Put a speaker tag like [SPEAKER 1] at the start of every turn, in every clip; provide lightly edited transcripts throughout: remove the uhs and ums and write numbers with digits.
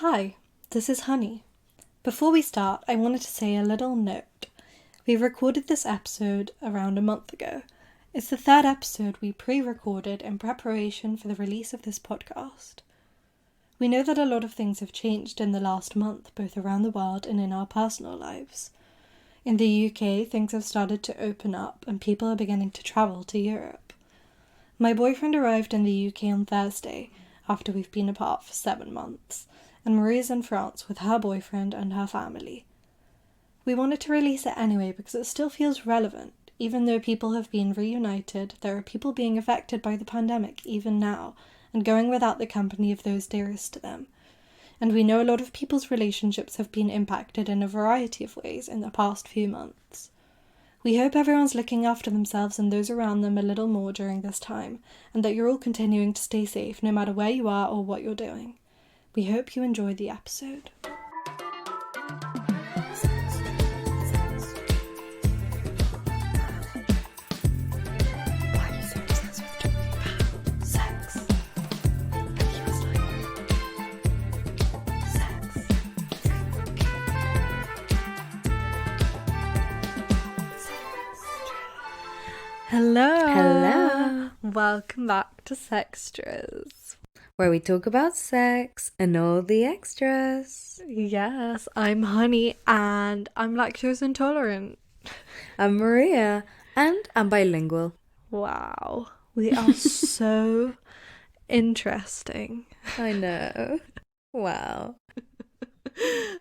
[SPEAKER 1] Hi, this is Honey. Before we start, I wanted to say a little note. We recorded this episode around a month ago. It's the third episode we pre-recorded in preparation for the release of this podcast. We know that a lot of things have changed in the last month, both around the world and in our personal lives. In the UK, things have started to open up and people are beginning to travel to Europe. My boyfriend arrived in the UK on Thursday, after we've been apart for 7 months, and Marie's in France with her boyfriend and her family. We wanted to release it anyway because it still feels relevant. Even though people have been reunited, there are people being affected by the pandemic even now, and going without the company of those dearest to them. And we know a lot of people's relationships have been impacted in a variety of ways in the past few months. We hope everyone's looking after themselves and those around them a little more during this time, and that you're all continuing to stay safe no matter where you are or what you're doing. We hope you enjoy the episode. Hello. Welcome back to Sextras,
[SPEAKER 2] where we talk about sex and all the extras.
[SPEAKER 1] Yes, I'm Honey and I'm lactose intolerant.
[SPEAKER 2] I'm Maria and I'm bilingual.
[SPEAKER 1] Wow, we are so interesting.
[SPEAKER 2] I know. Wow.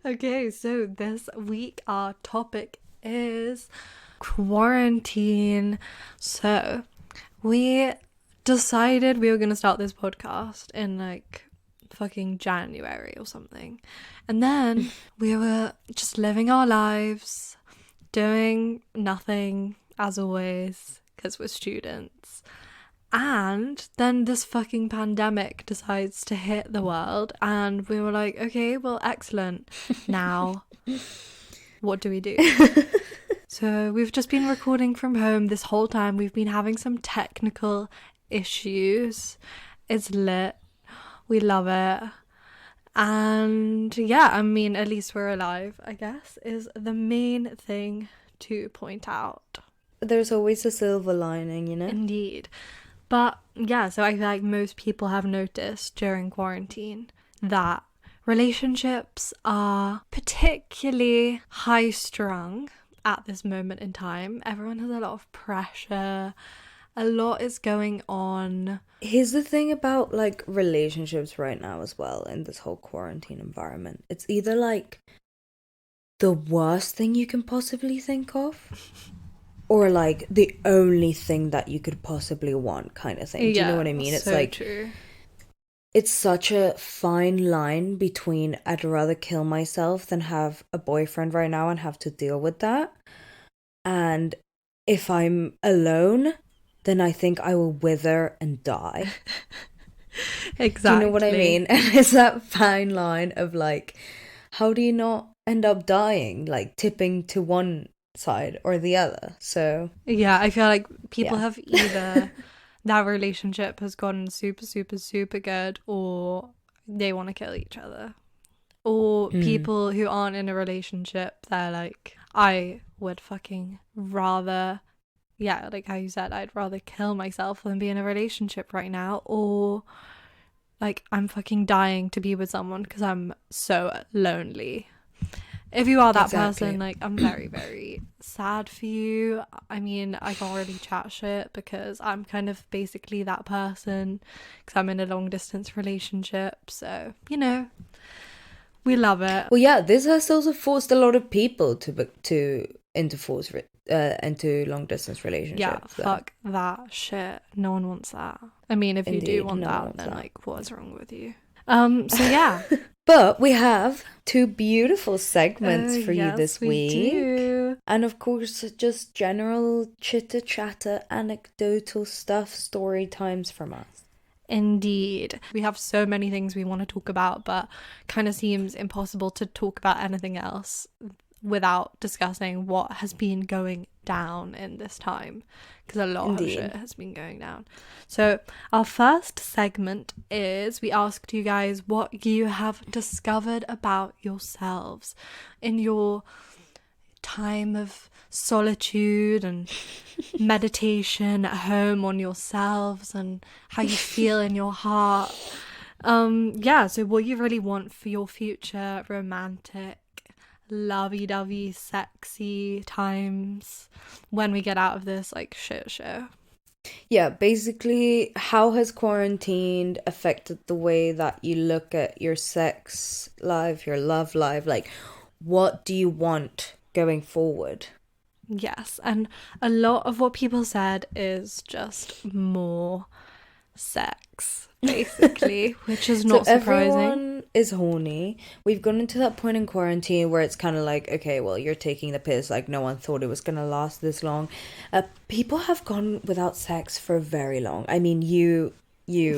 [SPEAKER 1] Okay, so this week our topic is quarantine. So we decided we were going to start this podcast in like fucking January or something, and then we were just living our lives, doing nothing as always because we're students, and then this fucking pandemic decides to hit the world and we were like, okay, well, excellent, now what do we do? So we've just been recording from home this whole time. We've been having some technical issues. It's lit. We love it. And yeah, I mean, at least we're alive, I guess, is the main thing to point out.
[SPEAKER 2] There's always a silver lining, you know?
[SPEAKER 1] Indeed. But yeah, so I feel like most people have noticed during quarantine that relationships are particularly high-strung at this moment in time. Everyone has a lot of pressure. A lot is going on.
[SPEAKER 2] Here's the thing about like relationships right now as well in this whole quarantine environment. It's either like the worst thing you can possibly think of or like the only thing that you could possibly want kind of thing. Do you know what I mean? It's
[SPEAKER 1] so
[SPEAKER 2] like
[SPEAKER 1] true.
[SPEAKER 2] It's such a fine line between I'd rather kill myself than have a boyfriend right now and have to deal with that. And if I'm alone, then I think I will wither and die.
[SPEAKER 1] Exactly.
[SPEAKER 2] Do you know what I mean? And it's that fine line of like, how do you not end up dying? Like tipping to one side or the other. So
[SPEAKER 1] yeah, I feel like people have either that relationship has gotten super, super, super good, or they want to kill each other. Or people who aren't in a relationship, they're like, I would fucking rather, yeah, like how you said, I'd rather kill myself than be in a relationship right now. Or like, I'm fucking dying to be with someone because I'm so lonely. If you are that person, like, I'm very, very sad for you. I mean, I can't really chat shit because I'm kind of basically that person because I'm in a long distance relationship. So, you know, we love it.
[SPEAKER 2] Well, yeah, this has also forced a lot of people into long distance relationships.
[SPEAKER 1] Yeah, fuck that shit. No one wants that. I mean, if
[SPEAKER 2] Indeed,
[SPEAKER 1] you do want that, then like, what's wrong with you? So yeah.
[SPEAKER 2] But we have 2 beautiful segments for you this week.
[SPEAKER 1] Do.
[SPEAKER 2] And of course, just general chitter-chatter, anecdotal stuff, story times from us.
[SPEAKER 1] Indeed. We have so many things we want to talk about, but kind of seems impossible to talk about anything else without discussing what has been going down in this time, because a lot of shit has been going down. So our first segment is, we asked you guys what you have discovered about yourselves in your time of solitude and meditation at home on yourselves, and how you feel in your heart. So what you really want for your future romantic, lovey-dovey, sexy times when we get out of this like shit show.
[SPEAKER 2] Yeah, basically, how has quarantine affected the way that you look at your sex life, your love life? Like, what do you want going forward?
[SPEAKER 1] Yes, and a lot of what people said is just more sex, basically, which is not surprising.
[SPEAKER 2] Everyone is horny. We've gone into that point in quarantine where it's kind of like, okay, well, you're taking the piss. Like, no one thought it was gonna last this long. People have gone without sex for very long. I mean, you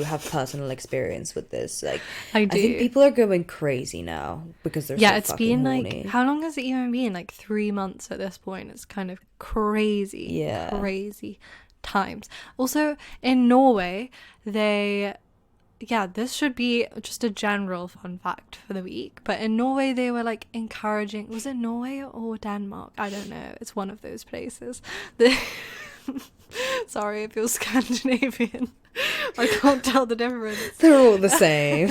[SPEAKER 2] have personal experience with this. Like,
[SPEAKER 1] I do.
[SPEAKER 2] I think people are going crazy now because they're so
[SPEAKER 1] it's
[SPEAKER 2] fucking
[SPEAKER 1] been
[SPEAKER 2] horny.
[SPEAKER 1] like, how long has it even been? Like 3 months at this point. It's kind of crazy. Crazy times. Also, in Norway, this should be just a general fun fact for the week, but in Norway they were like encouraging, was it Norway or Denmark? I don't know, it's one of those places. Sorry if you're Scandinavian, I can't tell the difference.
[SPEAKER 2] They're all the same.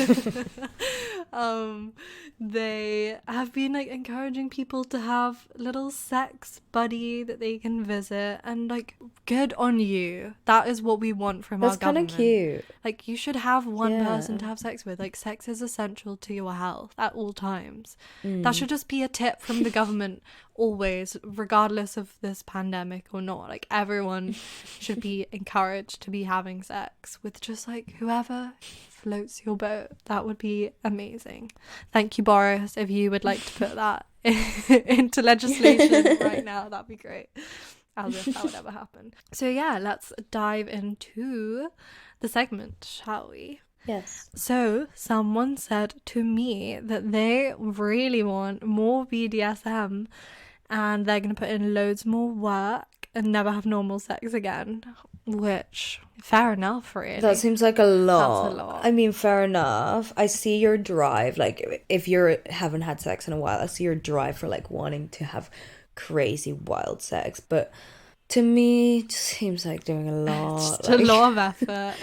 [SPEAKER 1] They have been like encouraging people to have little sex buddy that they can visit, and like, good on you. That is what we want from our government. That's kind of cute. Like, you should have one person to have sex with. Like, sex is essential to your health at all times. That should just be a tip from the government always, regardless of this pandemic or not. Like, everyone should be encouraged to be having sex with just like whoever floats your boat. That would be amazing. Thank you, Boris. If you would like to put that into legislation right now, that'd be great. As if that would ever happen. So yeah, let's dive into the segment, shall we?
[SPEAKER 2] Yes.
[SPEAKER 1] So someone said to me that they really want more BDSM, and they're going to put in loads more work and never have normal sex again, which, fair enough, really.
[SPEAKER 2] That seems like a lot.
[SPEAKER 1] That's a lot.
[SPEAKER 2] I mean, fair enough. I see your drive. Like, if you haven't had sex in a while, I see your drive for like wanting to have crazy wild sex, but to me, it just seems like doing a lot.
[SPEAKER 1] Just a lot of effort.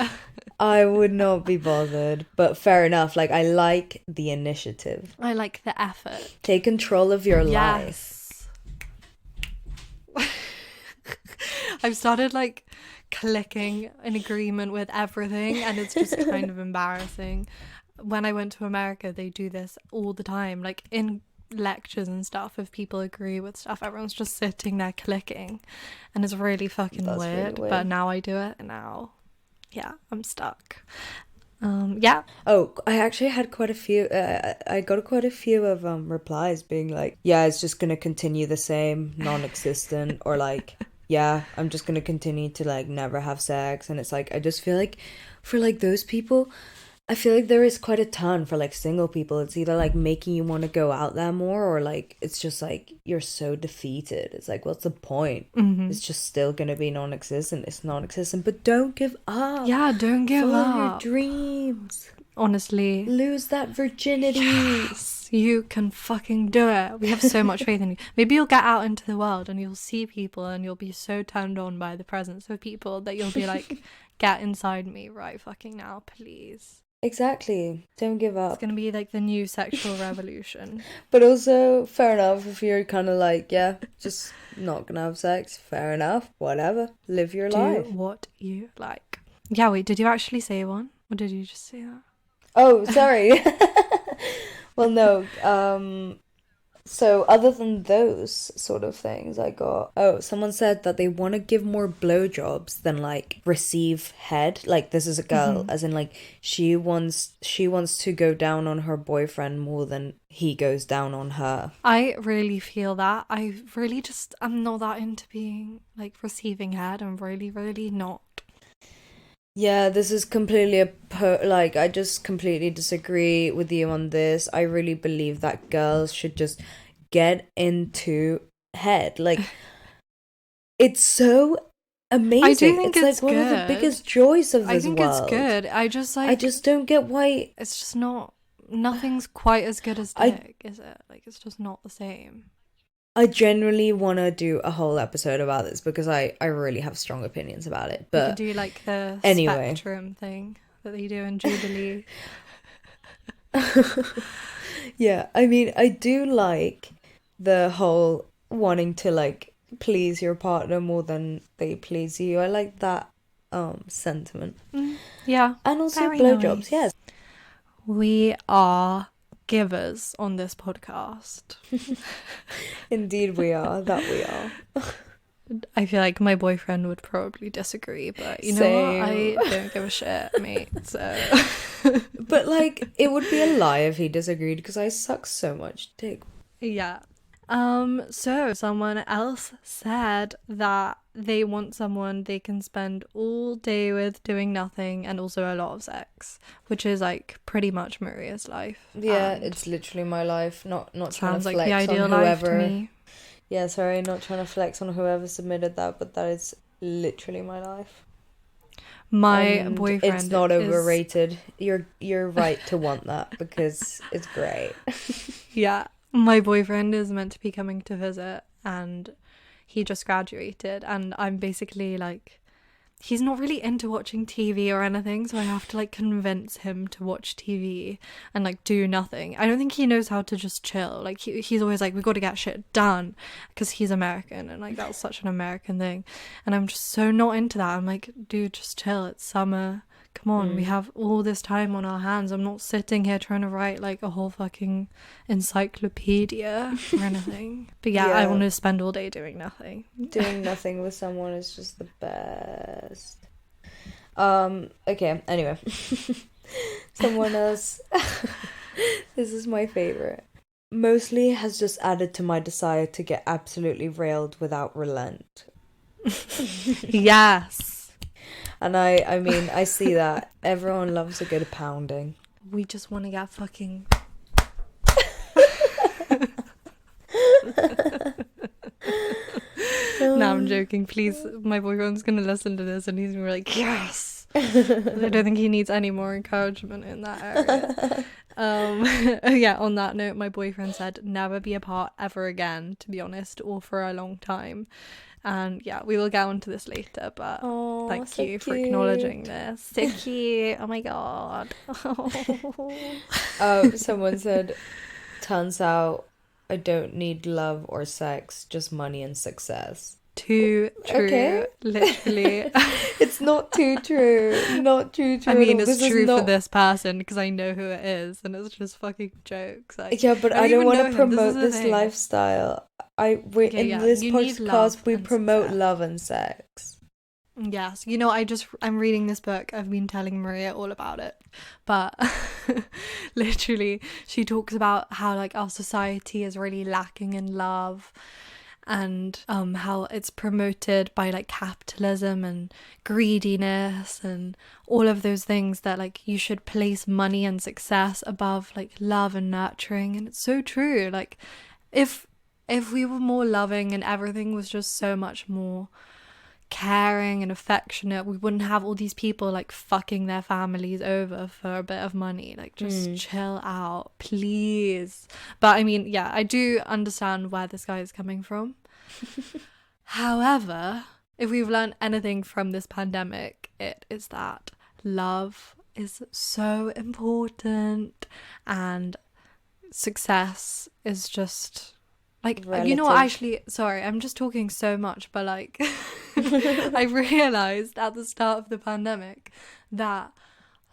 [SPEAKER 2] I would not be bothered, but fair enough. Like, I like the initiative.
[SPEAKER 1] I like the effort.
[SPEAKER 2] Take control of your life.
[SPEAKER 1] I've started like clicking in agreement with everything, and it's just kind of embarrassing. When I went to America, they do this all the time, like in lectures and stuff. If people agree with stuff, everyone's just sitting there clicking, and it's really fucking weird. But now I do it, and now I'm stuck.
[SPEAKER 2] Oh, I actually had quite a few I got quite a few of replies being like, yeah, it's just gonna continue the same, non-existent, or like, yeah, I'm just gonna continue to like never have sex. And it's like, I just feel like for like those people, I feel like there is quite a ton for like single people. It's either like making you want to go out there more, or like it's just like you're so defeated. It's like, what's the point? It's just still gonna be non-existent. It's non-existent, but don't give up.
[SPEAKER 1] Yeah, don't give up.
[SPEAKER 2] Follow your dreams.
[SPEAKER 1] Honestly,
[SPEAKER 2] lose that virginity.
[SPEAKER 1] Yes, you can fucking do it. We have so much faith in you. Maybe you'll get out into the world and you'll see people, and you'll be so turned on by the presence of people that you'll be like, get inside me right fucking now, please.
[SPEAKER 2] Exactly. Don't give up.
[SPEAKER 1] It's going to be like the new sexual revolution.
[SPEAKER 2] But also, fair enough, if you're kind of like, yeah, just not going to have sex, fair enough, whatever. Live your life.
[SPEAKER 1] Do what you like. Yeah, wait, did you actually say one? Or did you just say that?
[SPEAKER 2] Oh, sorry. Well, no. So other than those sort of things, I got... Oh, someone said that they want to give more blowjobs than, like, receive head. Like, this is a girl, as in, like, she wants to go down on her boyfriend more than he goes down on her.
[SPEAKER 1] I really feel that. I'm not that into being, like, receiving head. I'm really, really not.
[SPEAKER 2] Yeah, this is completely I just completely disagree with you on this. I really believe that girls should just get into head. Like, it's so amazing.
[SPEAKER 1] I do think
[SPEAKER 2] it's like one of the
[SPEAKER 1] good.
[SPEAKER 2] biggest joys of this
[SPEAKER 1] I think
[SPEAKER 2] world.
[SPEAKER 1] it's good. I just
[SPEAKER 2] don't get why
[SPEAKER 1] it's just not. Nothing's quite as good as dick, is it? Like, it's just not the same.
[SPEAKER 2] I genuinely want to do a whole episode about this because I really have strong opinions about it. But
[SPEAKER 1] we could do like the
[SPEAKER 2] anyway.
[SPEAKER 1] spectrum thing that they do in Jubilee.
[SPEAKER 2] Yeah, I mean, I do like the whole wanting to like please your partner more than they please you. I like that sentiment.
[SPEAKER 1] Yeah.
[SPEAKER 2] And also
[SPEAKER 1] very
[SPEAKER 2] blowjobs,
[SPEAKER 1] nice.
[SPEAKER 2] yes.
[SPEAKER 1] We are givers on this podcast.
[SPEAKER 2] Indeed we are. That we are.
[SPEAKER 1] I feel like my boyfriend would probably disagree, but you know what? I don't give a shit, mate. So
[SPEAKER 2] But like, it would be a lie if he disagreed because I suck so much dick.
[SPEAKER 1] yeah. So someone else said that they want someone they can spend all day with doing nothing and also a lot of sex, which is like pretty much Maria's life.
[SPEAKER 2] Yeah, it's literally my life. Not trying to
[SPEAKER 1] Sounds like
[SPEAKER 2] flex
[SPEAKER 1] the ideal
[SPEAKER 2] on
[SPEAKER 1] life to
[SPEAKER 2] whoever.
[SPEAKER 1] me.
[SPEAKER 2] Yeah, sorry, not trying to flex on whoever submitted that, but that is literally my life.
[SPEAKER 1] My
[SPEAKER 2] And
[SPEAKER 1] boyfriend
[SPEAKER 2] it's not
[SPEAKER 1] is
[SPEAKER 2] overrated. You're right to want that because it's great.
[SPEAKER 1] Yeah, my boyfriend is meant to be coming to visit and he just graduated and I'm basically like, he's not really into watching TV or anything, so I have to like convince him to watch TV and like do nothing. I don't think he knows how to just chill. Like he's always like, we've got to get shit done because he's American and like that's such an American thing. And I'm just so not into that. I'm like, dude, just chill. It's summer. Come on, we have all this time on our hands. I'm not sitting here trying to write like a whole fucking encyclopedia or anything. But yeah, I want to spend all day doing nothing.
[SPEAKER 2] Doing nothing with someone is just the best. Okay, anyway. Someone else. This is my favorite. Mostly has just added to my desire to get absolutely railed without relent.
[SPEAKER 1] Yes.
[SPEAKER 2] And I mean, I see that. Everyone loves a good pounding.
[SPEAKER 1] We just want to get fucking... No, I'm joking. Please, my boyfriend's going to listen to this and he's going to be like, yes! I don't think he needs any more encouragement in that area. Yeah, on that note, my boyfriend said never be apart ever again, to be honest, or for a long time. And yeah, we will get onto this later, but thank you for acknowledging this. So cute. Oh my god.
[SPEAKER 2] Someone said, turns out I don't need love or sex, just money and success.
[SPEAKER 1] Too true. Okay. Literally.
[SPEAKER 2] It's not too true. Not too true.
[SPEAKER 1] I mean, it's true for this person because I know who it is and it's just fucking jokes. Like,
[SPEAKER 2] yeah, but I don't want to promote this lifestyle. In this podcast, we promote love and sex.
[SPEAKER 1] Yes, you know, I'm reading this book. I've been telling Maria all about it. But literally, she talks about how like our society is really lacking in love and how it's promoted by like capitalism and greediness and all of those things that like you should place money and success above like love and nurturing. And it's so true. Like if we were more loving and everything was just so much more caring and affectionate, we wouldn't have all these people like fucking their families over for a bit of money. Like just chill out, please. But I mean, yeah, I do understand where this guy is coming from. However, if we've learned anything from this pandemic, it is that love is so important and success is just like relative. You know what, actually, sorry, I'm just talking so much, but like I realized at the start of the pandemic that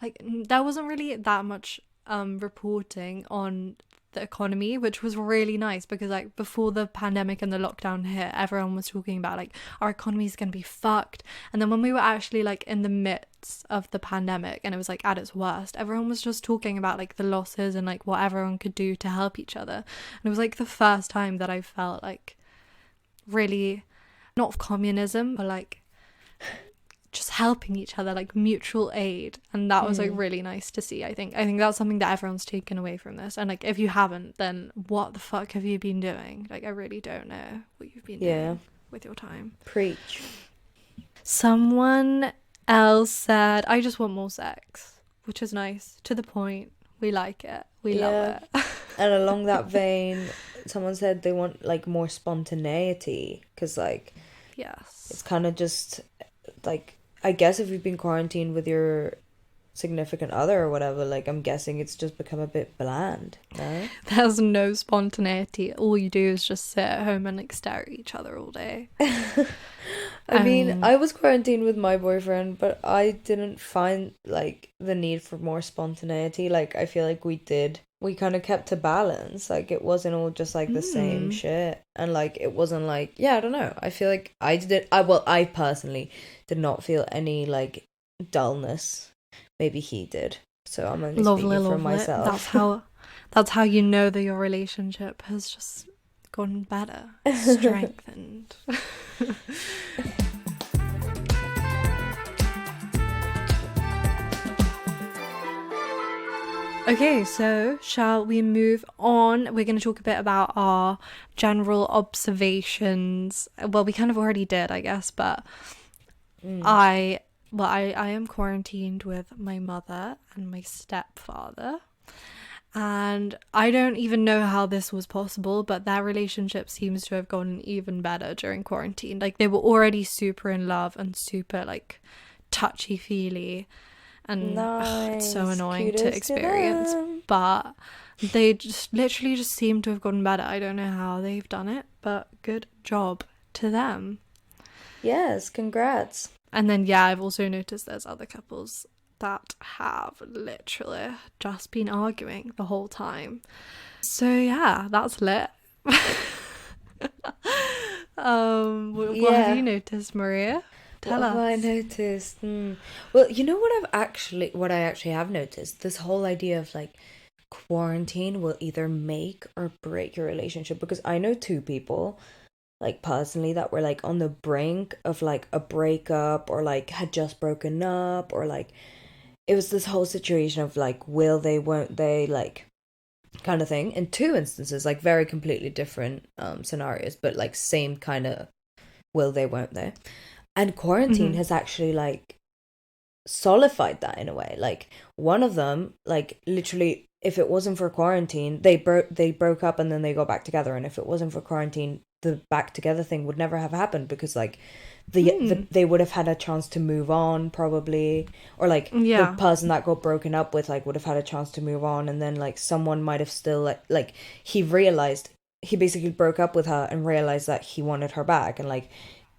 [SPEAKER 1] like there wasn't really that much reporting on the economy, which was really nice because like before the pandemic and the lockdown hit, everyone was talking about like our economy is gonna be fucked, and then when we were actually like in the midst of the pandemic and it was like at its worst, everyone was just talking about like the losses and like what everyone could do to help each other. And it was like the first time that I felt like really not communism but like just helping each other, like mutual aid. And that was like really nice to see. I think that's something that everyone's taken away from this. And like, if you haven't, then what the fuck have you been doing? Like, I really don't know what you've been doing with your time.
[SPEAKER 2] Preach.
[SPEAKER 1] Someone else said, I just want more sex, which is nice, to the point. We like it, we love it.
[SPEAKER 2] And along that vein, someone said they want like more spontaneity, because like,
[SPEAKER 1] yes,
[SPEAKER 2] it's kind of just like, I guess if you've been quarantined with your significant other or whatever, like, I'm guessing it's just become a bit bland, no?
[SPEAKER 1] There's no spontaneity. All you do is just sit at home and like stare at each other all day.
[SPEAKER 2] I mean, I was quarantined with my boyfriend, but I didn't find like the need for more spontaneity. Like, I feel like we kind of kept a balance. Like, it wasn't all just like the same shit. And like, it wasn't like, I don't know. I feel like I personally did not feel any like dullness. Maybe he did. So I'm only speaking for myself.
[SPEAKER 1] That's how you know that your relationship has just gotten better, strengthened. Okay, so shall we move on? We're going to talk a bit about our general observations. Well, we kind of already did, I guess, but I am quarantined with my mother and my stepfather. And I don't even know how this was possible, but their relationship seems to have gotten even better during quarantine. Like, they were already super in love and super like touchy-feely, and it's so annoying to experience, but they just literally just seem to have gotten better. I don't know how they've done it, but good job to them.
[SPEAKER 2] Yes, congrats.
[SPEAKER 1] And then I've also noticed there's other couples that have literally just been arguing the whole time. So that's lit. What have you noticed, Maria? Tell us.
[SPEAKER 2] What have I noticed? Well, you know what I actually have noticed? This whole idea of like quarantine will either make or break your relationship, because I know two people, like personally, that were like on the brink of like a breakup, or like had just broken up, or like it was this whole situation of like, will they, won't they, like kind of thing. In two instances, like very completely different scenarios, but like same kind of will they, won't they. And quarantine has actually like solidified that in a way. Like, one of them, like literally, if it wasn't for quarantine, they broke up and then they got back together. And if it wasn't for quarantine, the back together thing would never have happened, because like they would have had a chance to move on probably, or like the person that got broken up with like would have had a chance to move on, and then like someone might have still like he basically broke up with her and realized that he wanted her back, and like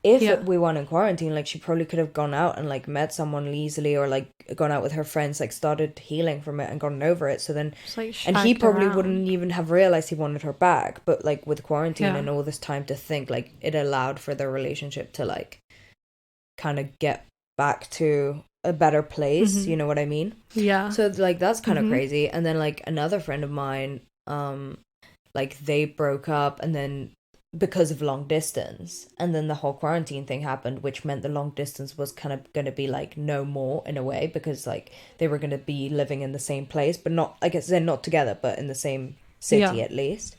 [SPEAKER 2] if we weren't in quarantine, like she probably could have gone out and like met someone easily, or like gone out with her friends, like started healing from it and gotten over it. So then, and he probably wouldn't even have realized he wanted her back. But like with quarantine and all this time to think, like it allowed for their relationship to like kind of get back to a better place. You know what I mean? Yeah. So like that's kind of crazy. And then like another friend of mine, like they broke up, and then because of long distance, and then the whole quarantine thing happened, which meant the long distance was kind of going to be like no more in a way, because like they were going to be living in the same place, but not, I guess they're not together, but in the same city at least.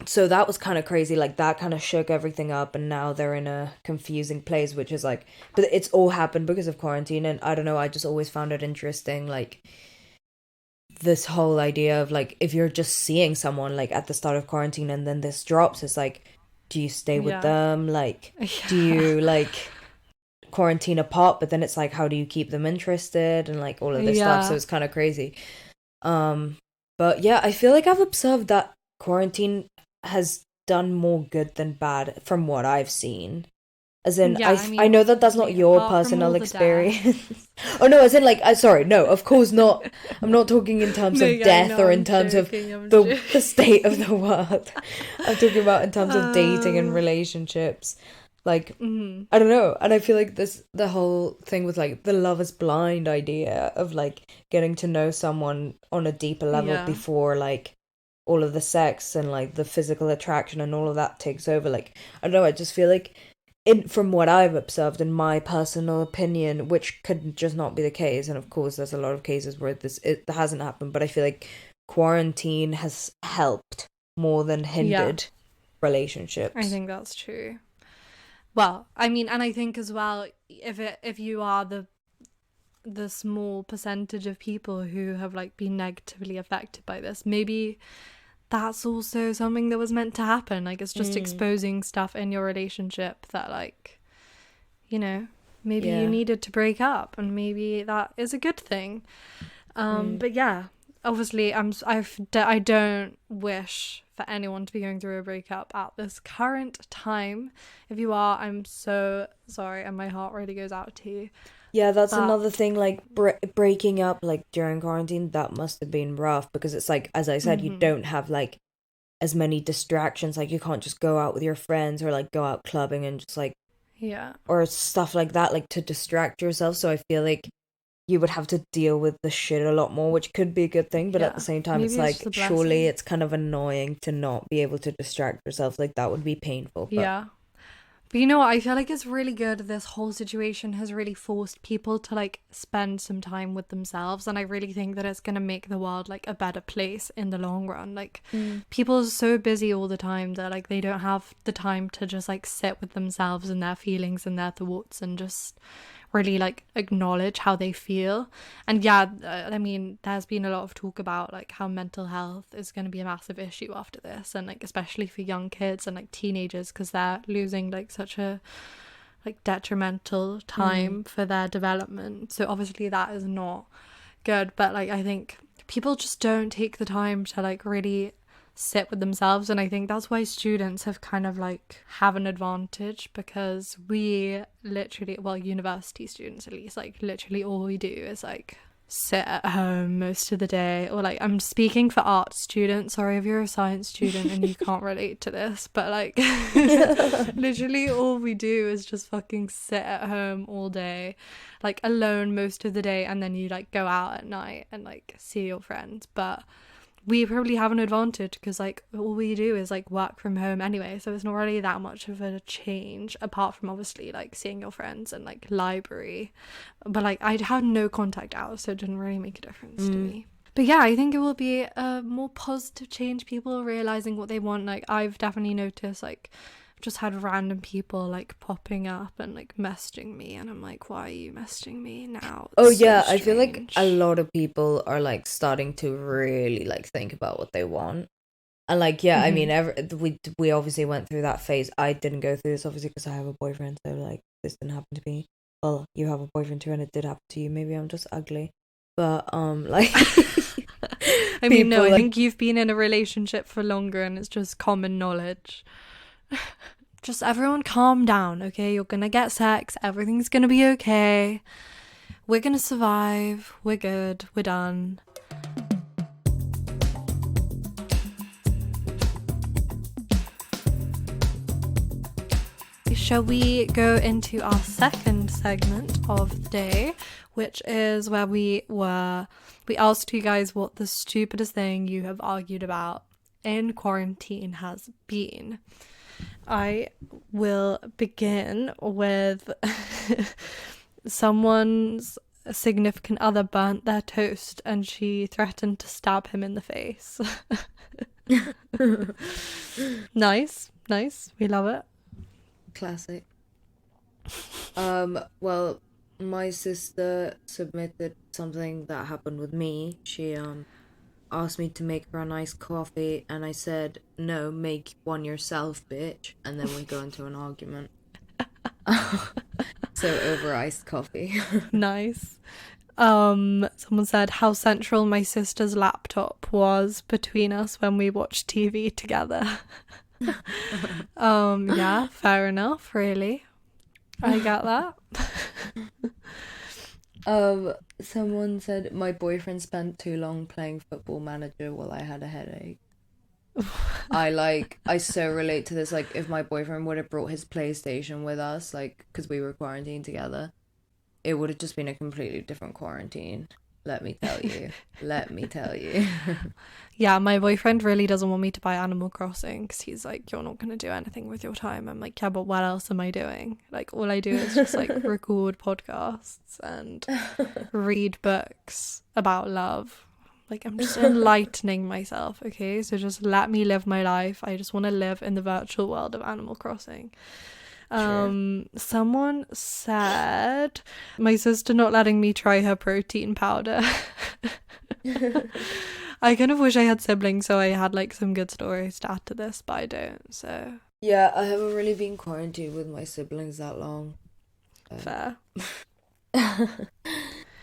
[SPEAKER 2] So that was kind of crazy. Like that kind of shook everything up, and now they're in a confusing place, which is like, but it's all happened because of quarantine. And I don't know, I just always found it interesting, like this whole idea of like, if you're just seeing someone like at the start of quarantine and then this drops, it's like, do you stay with them? Like, do you like quarantine apart? But then it's like, how do you keep them interested, and like all of this stuff. So it's kind of crazy. But yeah, I feel like I've observed that quarantine has done more good than bad from what I've seen. As in, I know that that's not your personal experience. Oh no, as in like, sorry, no, of course not. I'm not talking in terms of death or in terms of the state of the world. I'm talking about in terms of dating and relationships. Like, I don't know. And I feel like the whole thing with like the love is blind idea of like getting to know someone on a deeper level before like all of the sex and like the physical attraction and all of that takes over. Like, I don't know, I just feel like from what I've observed, in my personal opinion, which could just not be the case, and of course there's a lot of cases where it hasn't happened, but I feel like quarantine has helped more than hindered relationships.
[SPEAKER 1] I think that's true. Well, I mean, and I think as well, if you are the small percentage of people who have like been negatively affected by this, maybe that's also something that was meant to happen. Like, it's just exposing stuff in your relationship that, like, you know, maybe you needed to break up, and maybe that is a good thing. But yeah, obviously, I don't wish for anyone to be going through a breakup at this current time. If you are, I'm so sorry, and my heart really goes out to you.
[SPEAKER 2] Yeah, that's another thing, like breaking up like during quarantine, that must have been rough, because it's like, as I said, you don't have like as many distractions. Like, you can't just go out with your friends or like go out clubbing and just like, or stuff like that, like to distract yourself. So I feel like you would have to deal with the shit a lot more, which could be a good thing, but at the same time, maybe it's like, surely it's kind of annoying to not be able to distract yourself. Like, that would be painful. But
[SPEAKER 1] But you know what? I feel like it's really good. This whole situation has really forced people to like spend some time with themselves. And I really think that it's going to make the world like a better place in the long run. Like people are so busy all the time that like they don't have the time to just like sit with themselves and their feelings and their thoughts and just really like acknowledge how they feel. And I mean, there's been a lot of talk about like how mental health is going to be a massive issue after this, and like especially for young kids and like teenagers, because they're losing like such a like detrimental time for their development. So obviously that is not good, but like I think people just don't take the time to like really sit with themselves, and I think that's why students have kind of like have an advantage, because we literally, well, university students at least, like literally all we do is like sit at home most of the day. Or like, I'm speaking for art students, sorry if you're a science student and you can't relate to this, but like literally all we do is just fucking sit at home all day, like alone most of the day, and then you like go out at night and like see your friends. But we probably have an advantage because like all we do is like work from home anyway, so it's not really that much of a change, apart from obviously like seeing your friends and like library. But like I had no contact hours, so it didn't really make a difference to me. But yeah, I think it will be a more positive change, people realizing what they want. Like I've definitely noticed like just had random people like popping up and like messaging me, and I'm like, why are you messaging me now?
[SPEAKER 2] It's so I feel like a lot of people are like starting to really like think about what they want. And like I mean, we obviously went through that phase. I didn't go through this obviously because I have a boyfriend, so like this didn't happen to me. Well, you have a boyfriend too, and it did happen to you. Maybe I'm just ugly, but like
[SPEAKER 1] I mean, no, I think you've been in a relationship for longer, and it's just common knowledge. Just everyone calm down, okay? You're gonna get sex. Everything's gonna be okay. We're gonna survive. We're good. We're done. Shall we go into our second segment of the day, which is where we asked you guys what the stupidest thing you have argued about in quarantine has been. I will begin with someone's significant other burnt their toast and she threatened to stab him in the face. Nice. We love it.
[SPEAKER 2] Classic. Well, my sister submitted something that happened with me. She asked me to make her a nice coffee, and I said, no, make one yourself, bitch. And then we go into an argument. So over iced coffee.
[SPEAKER 1] Nice. Someone said how central my sister's laptop was between us when we watched TV together. Yeah, fair enough, really. I get that.
[SPEAKER 2] Someone said my boyfriend spent too long playing Football Manager while I had a headache. I so relate to this. Like, if my boyfriend would have brought his PlayStation with us, like, because we were quarantined together, it would have just been a completely different quarantine. Let me tell you. Let me tell you.
[SPEAKER 1] Yeah, my boyfriend really doesn't want me to buy Animal Crossing because he's like, you're not going to do anything with your time. I'm like, yeah, but what else am I doing? Like, all I do is just like record podcasts and read books about love. Like, I'm just enlightening myself, okay? So just let me live my life. I just want to live in the virtual world of Animal Crossing. Someone said my sister not letting me try her protein powder. I kind of wish I had siblings so I had like some good stories to add to this, but I don't, so
[SPEAKER 2] Yeah, I haven't really been quarantined with my siblings that long.
[SPEAKER 1] fair.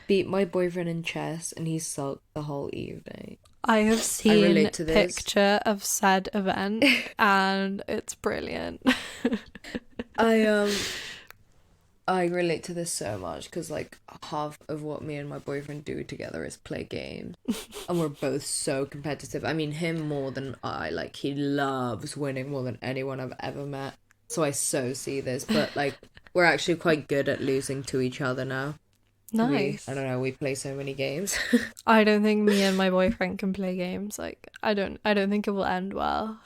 [SPEAKER 2] Beat my boyfriend in chess and he sulked the whole evening.
[SPEAKER 1] I have seen
[SPEAKER 2] relate to this.
[SPEAKER 1] picture of said event and it's brilliant.
[SPEAKER 2] I relate to this so much because like half of what me and my boyfriend do together is play games, and we're both so competitive. I mean, him more than I. Like, he loves winning more than anyone I've ever met. So I so see this, but like we're actually quite good at losing to each other now.
[SPEAKER 1] Nice.
[SPEAKER 2] I don't know, we play so many games.
[SPEAKER 1] I don't think me and my boyfriend can play games. Like, I don't think it will end well.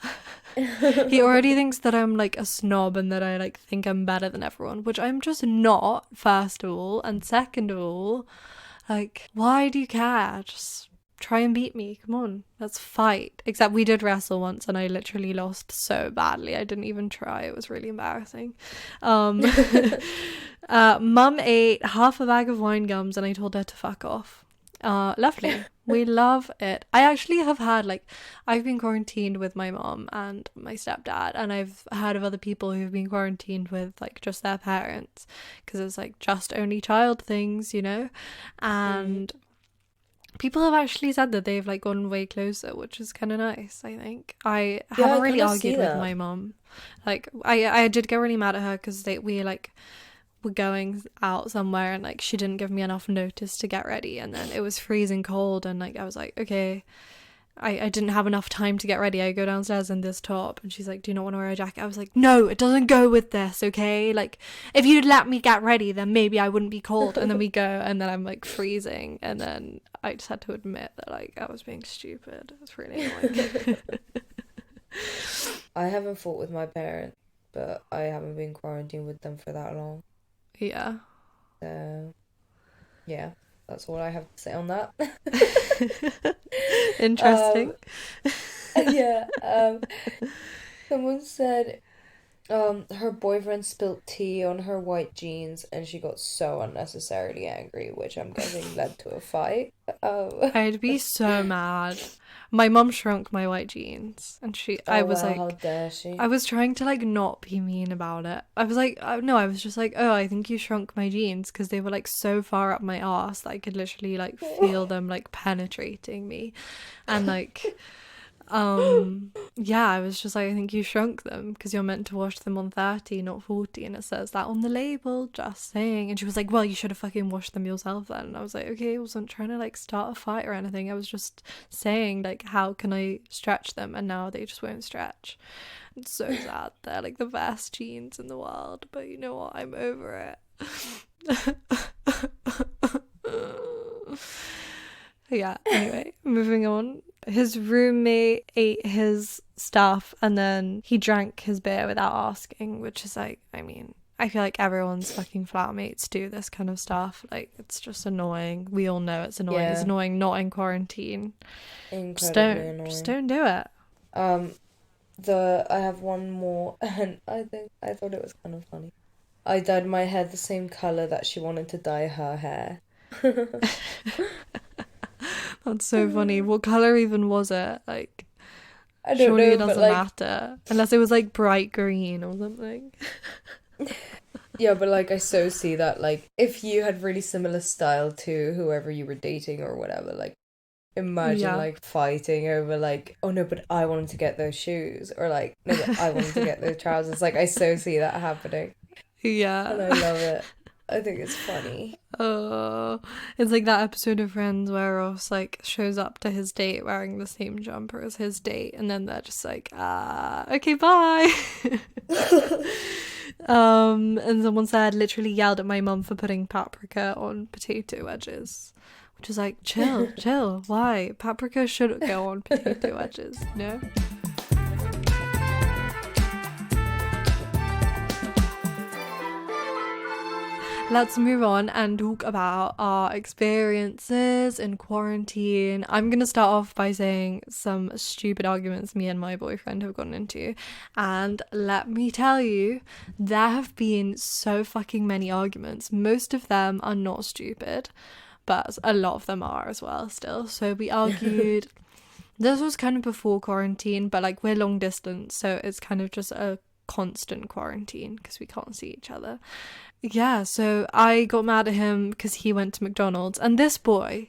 [SPEAKER 1] He already thinks that I'm like a snob and that I like think I'm better than everyone, which I'm just not, first of all, and second of all, like, why do you care? Just try and beat me. Come on, let's fight. Except we did wrestle once and I literally lost so badly. I didn't even try. It was really embarrassing. Mum ate half a bag of wine gums and I told her to fuck off. Lovely. We love it. I actually have had like, I've been quarantined with my mom and my stepdad, and I've heard of other people who've been quarantined with like just their parents because it's like just only child things, you know, and people have actually said that they've like gone way closer, which is kind of nice. I think I haven't really argued with my mom. Like I did get really mad at her because we like were going out somewhere and like she didn't give me enough notice to get ready, and then it was freezing cold and like I was like, okay, I didn't have enough time to get ready. I go downstairs in this top and she's like, do you not want to wear a jacket? I was like, no, it doesn't go with this, okay? Like, if you'd let me get ready then maybe I wouldn't be cold. And then we go and then I'm like freezing, and then I just had to admit that like I was being stupid. It was really annoying.
[SPEAKER 2] I haven't fought with my parents, but I haven't been quarantined with them for that long.
[SPEAKER 1] Yeah.
[SPEAKER 2] So, yeah, that's all I have to say on that.
[SPEAKER 1] Interesting.
[SPEAKER 2] Yeah. Someone said her boyfriend spilled tea on her white jeans and she got so unnecessarily angry, which I'm guessing led to a fight.
[SPEAKER 1] I'd be so mad. My mum shrunk my white jeans and I was like,
[SPEAKER 2] how dare she?
[SPEAKER 1] I was trying to like not be mean about it. I was like, no, I was just like, oh, I think you shrunk my jeans because they were like so far up my arse that I could literally like feel them like penetrating me. And like, yeah, I was just like, I think you shrunk them because you're meant to wash them on 30, not 40, and it says that on the label, just saying. And she was like, well, you should have fucking washed them yourself then. And I was like, okay, I wasn't trying to like start a fight or anything. I was just saying like, how can I stretch them? And now they just won't stretch. It's so sad. They're like the best jeans in the world, but you know what, I'm over it. Yeah, anyway, moving on. His roommate ate his stuff and then he drank his beer without asking, which is like, I mean, I feel like everyone's fucking flatmates do this kind of stuff. Like, it's just annoying. We all know it's annoying. Yeah. It's annoying not in quarantine.
[SPEAKER 2] Incredibly annoying.
[SPEAKER 1] Just don't do it.
[SPEAKER 2] I have one more, and I thought it was kind of funny. I dyed my hair the same colour that she wanted to dye her hair.
[SPEAKER 1] That's so funny. What colour even was it? Like,
[SPEAKER 2] I don't
[SPEAKER 1] surely
[SPEAKER 2] know,
[SPEAKER 1] it doesn't matter. Unless it was like bright green or something.
[SPEAKER 2] Yeah, but like I so see that like if you had really similar style to whoever you were dating or whatever, like imagine like fighting over like, oh no, but I wanted to get those shoes, or like, no, but I wanted to get those trousers. Like I so see that happening.
[SPEAKER 1] Yeah.
[SPEAKER 2] And I love it. I think it's funny.
[SPEAKER 1] Oh, it's like that episode of Friends where Ross like shows up to his date wearing the same jumper as his date, and then they're just like, okay, bye. And someone said literally yelled at my mum for putting paprika on potato wedges, Just like, chill. Why? Paprika shouldn't go on potato wedges, no? Let's move on and talk about our experiences in quarantine. I'm going to start off by saying some stupid arguments me and my boyfriend have gotten into. And let me tell you, there have been so fucking many arguments. Most of them are not stupid, but a lot of them are as well still. So we argued. This was kind of before quarantine, but like we're long distance, so it's kind of just a constant quarantine because we can't see each other. Yeah, so I got mad at him because he went to McDonald's, and this boy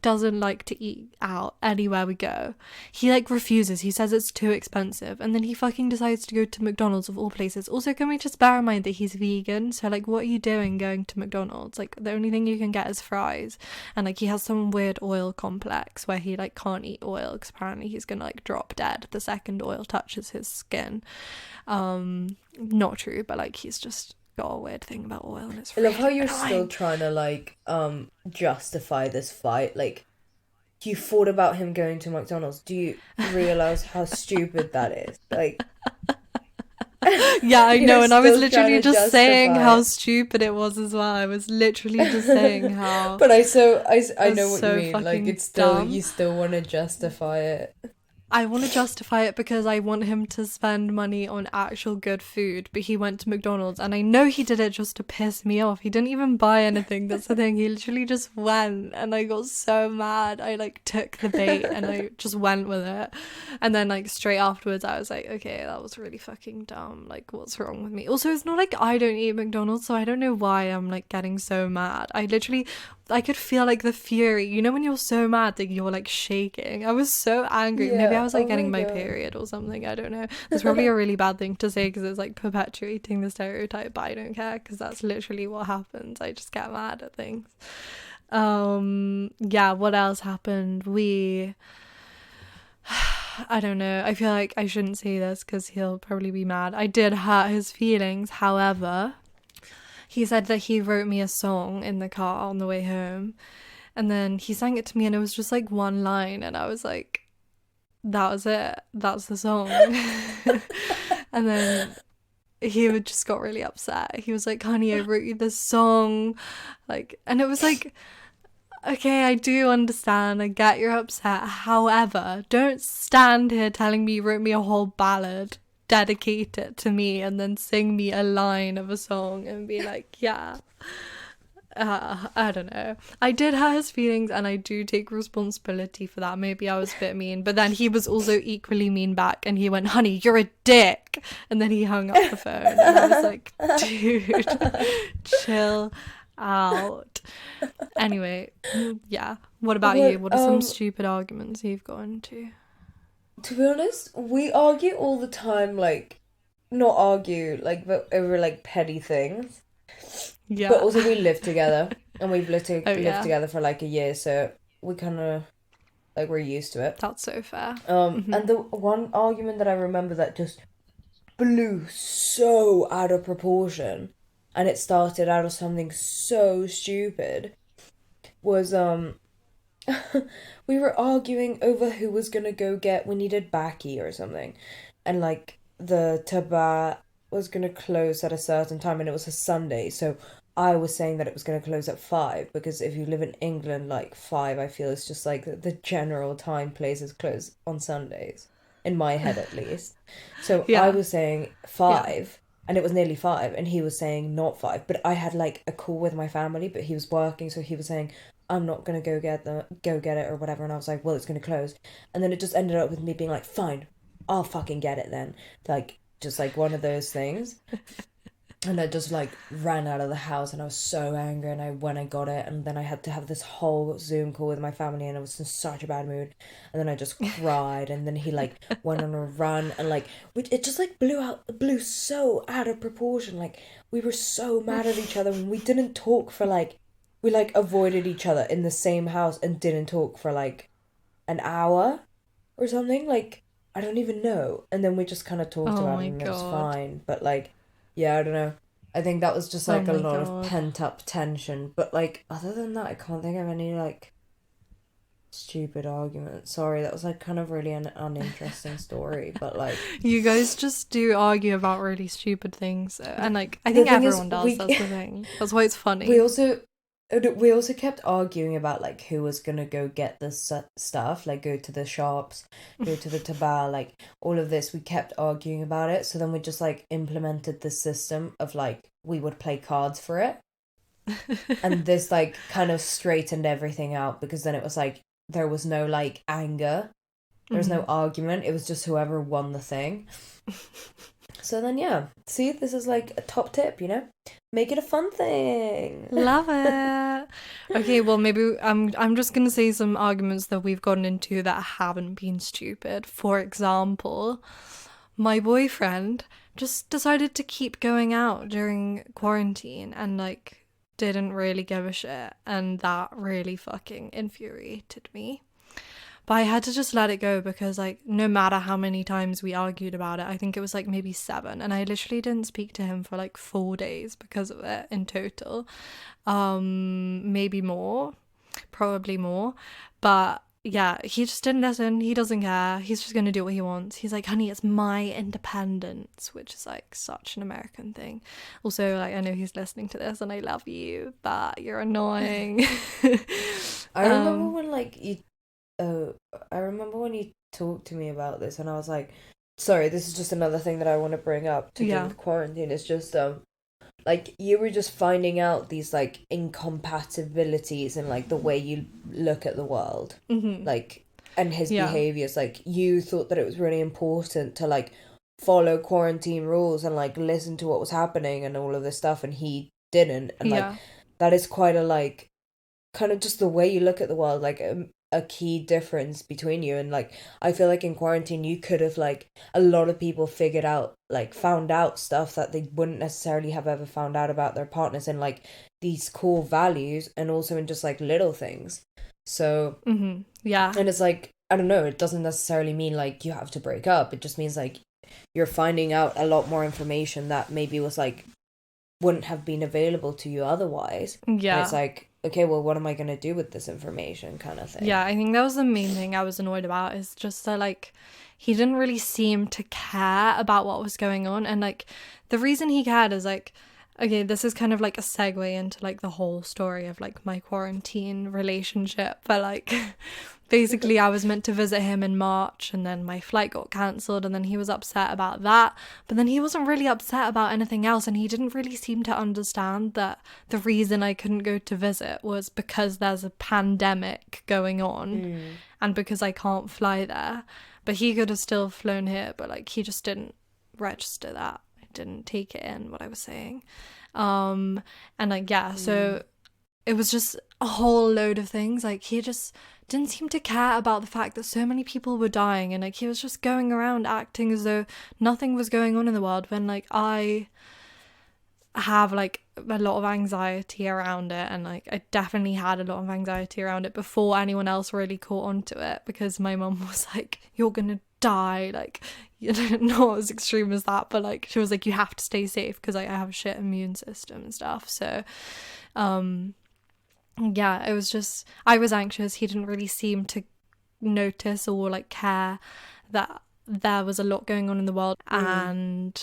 [SPEAKER 1] doesn't like to eat out anywhere we go. He like refuses. He says it's too expensive, and then he fucking decides to go to McDonald's of all places. Also, can we just bear in mind that he's vegan? So like, what are you doing going to McDonald's? Like, the only thing you can get is fries, and like he has some weird oil complex where he like can't eat oil because apparently he's gonna like drop dead the second oil touches his skin. Not true, but like he's just got a weird thing about oil, and it's
[SPEAKER 2] I love how
[SPEAKER 1] really
[SPEAKER 2] you're
[SPEAKER 1] annoying.
[SPEAKER 2] still trying to like justify this fight. Like, you thought about him going to McDonald's. Do you realize how stupid that is? Like,
[SPEAKER 1] yeah, I know, and I was
[SPEAKER 2] still trying
[SPEAKER 1] literally
[SPEAKER 2] to
[SPEAKER 1] just saying
[SPEAKER 2] justify
[SPEAKER 1] how
[SPEAKER 2] it.
[SPEAKER 1] stupid it was as well. I was literally just saying how
[SPEAKER 2] But I
[SPEAKER 1] it's
[SPEAKER 2] know what
[SPEAKER 1] so
[SPEAKER 2] you mean. Like,
[SPEAKER 1] fucking
[SPEAKER 2] it's still,
[SPEAKER 1] dumb.
[SPEAKER 2] you still want to justify it.
[SPEAKER 1] I want to justify it because I want him to spend money on actual good food, but he went to McDonald's, and I know he did it just to piss me off. He didn't even buy anything. That's the thing. He literally just went, and I got so mad. I like took the bait and I just went with it. And then like straight afterwards I was like, okay, that was really fucking dumb. Like, what's wrong with me? Also, it's not like I don't eat McDonald's, so I don't know why I'm like getting so mad. I could feel like the fury, you know, when you're so mad that you're like shaking. I was so angry. Maybe I
[SPEAKER 2] Yeah.
[SPEAKER 1] was like
[SPEAKER 2] Oh
[SPEAKER 1] getting
[SPEAKER 2] my
[SPEAKER 1] my
[SPEAKER 2] God.
[SPEAKER 1] period or something. I don't know. It's probably a really bad thing to say because it's like perpetuating the stereotype, but I don't care because that's literally what happens. I just get mad at things. Yeah, what else happened? I don't know. I feel like I shouldn't say this because he'll probably be mad. I did hurt his feelings. However, he said that he wrote me a song in the car on the way home, and then he sang it to me, and it was just like one line, and I was like, that was it. That's the song. And then he would just got really upset. He was like, honey, I wrote you this song. Like, and it was like, okay, I do understand. I get you're upset. However, don't stand here telling me you wrote me a whole ballad, dedicate it to me, and then sing me a line of a song and be like, yeah. I don't know. I did hurt his feelings, and I do take responsibility for that. Maybe I was a bit mean, but then he was also equally mean back, and he went, honey, you're a dick. And then he hung up the phone, and I was like, dude, chill out. Anyway, yeah. What about you? What are some stupid arguments you've got into?
[SPEAKER 2] To be honest, we argue all the time, like, not argue, like, but over, like, petty things.
[SPEAKER 1] Yeah.
[SPEAKER 2] But also we live together, and we've lived
[SPEAKER 1] yeah.
[SPEAKER 2] together for, like, a year, so we kind of, like, we're used to it.
[SPEAKER 1] That's so fair.
[SPEAKER 2] And the one argument that I remember that just blew so out of proportion, and it started out of something so stupid, was, we were arguing over who was gonna go get, we needed baki or something, and like the taba was gonna close at a certain time, and it was a Sunday, so I was saying that it was gonna close at 5, because if you live in England, like 5, I feel is just like the general time places close on Sundays, in my head at least. So I
[SPEAKER 1] Yeah.
[SPEAKER 2] was saying 5. And it was nearly 5, and he was saying not 5. But I had like a call with my family, but he was working, so he was saying, I'm not gonna go get it or whatever. And I was like, well, it's gonna close. And then it just ended up with me being like, fine, I'll fucking get it then. Like, just like one of those things. And I just like ran out of the house, and I was so angry, and I when I got it, and then I had to have this whole Zoom call with my family, and I was in such a bad mood, and then I just cried, and then he like went on a run, and like it just like blew so out of proportion. Like, we were so mad at each other, and we didn't talk for like, we like avoided each other in the same house and didn't talk for like an hour or something. Like, I don't even know. And then we just kind of talked
[SPEAKER 1] Oh
[SPEAKER 2] about it,
[SPEAKER 1] my
[SPEAKER 2] and it was
[SPEAKER 1] god.
[SPEAKER 2] fine. But like, yeah, I don't know. I think that was just
[SPEAKER 1] Oh
[SPEAKER 2] like a
[SPEAKER 1] my
[SPEAKER 2] lot of
[SPEAKER 1] God.
[SPEAKER 2] pent up tension. But like other than that, I can't think of any like stupid argument. Sorry, that was like kind of really an uninteresting story, but like
[SPEAKER 1] You guys just do argue about really stupid things. And like, I
[SPEAKER 2] the
[SPEAKER 1] think
[SPEAKER 2] thing is
[SPEAKER 1] everyone does. That's the thing. That's why it's
[SPEAKER 2] we
[SPEAKER 1] funny.
[SPEAKER 2] also we also kept arguing about like who was gonna go get this stuff, like go to the shops, go to the tabar, like all of this. We kept arguing about it, so then we just like implemented this system of like we would play cards for it, and this like kind of straightened everything out because then it was like there was no like anger, there was no argument, it was just whoever won the thing. So then yeah, see, this is like a top tip, you know, make it a fun thing.
[SPEAKER 1] Love it. Okay, well maybe I'm just gonna say some arguments that we've gotten into that haven't been stupid. For example, my boyfriend just decided to keep going out during quarantine and like didn't really give a shit, and that really fucking infuriated me. But I had to just let it go because, like, no matter how many times we argued about it, I think it was like maybe 7, and I literally didn't speak to him for like 4 days because of it in total. Maybe more, probably more. But yeah, he just didn't listen. He doesn't care. He's just gonna do what he wants. He's like, honey, it's my independence, which is like such an American thing. Also, like, I know he's listening to this and I love you, but you're annoying.
[SPEAKER 2] I remember when like you I remember when you talked to me about this and I was like, sorry, this is just another thing that I want to bring up to do with quarantine. It's just like you were just finding out these like incompatibilities in like the way you look at the world. Like, and his behaviors, like you thought that it was really important to like follow quarantine rules and like listen to what was happening and all of this stuff, and he didn't. And like that is quite a like kind of just the way you look at the world, like a key difference between you. And like I feel like in quarantine you could have like a lot of people figured out like found out stuff that they wouldn't necessarily have ever found out about their partners, and like these core values, and also in just like little things. So and it's like, I don't know, it doesn't necessarily mean like you have to break up. It just means like you're finding out a lot more information that maybe was like wouldn't have been available to you otherwise. And it's like, okay, well, what am I going to do with this information, kind of thing.
[SPEAKER 1] Yeah, I think that was the main thing I was annoyed about, is just that, like, he didn't really seem to care about what was going on. And, like, the reason he cared is, like, okay, this is kind of, like, a segue into, like, the whole story of, like, my quarantine relationship. But, like, basically I was meant to visit him in March, and then my flight got cancelled, and then he was upset about that. But then he wasn't really upset about anything else, and he didn't really seem to understand that the reason I couldn't go to visit was because there's a pandemic going on and because I can't fly there. But he could have still flown here, but like he just didn't register that. I didn't take it in what I was saying. And like, yeah, so it was just a whole load of things. Like, he just didn't seem to care about the fact that so many people were dying, and like he was just going around acting as though nothing was going on in the world, when like I have like a lot of anxiety around it, and like I definitely had a lot of anxiety around it before anyone else really caught on to it, because my mum was like, you're gonna die, like, you know, not as extreme as that, but like she was like, you have to stay safe because like I have a shit immune system and stuff. So yeah, it was just, I was anxious. He didn't really seem to notice or like care that there was a lot going on in the world. And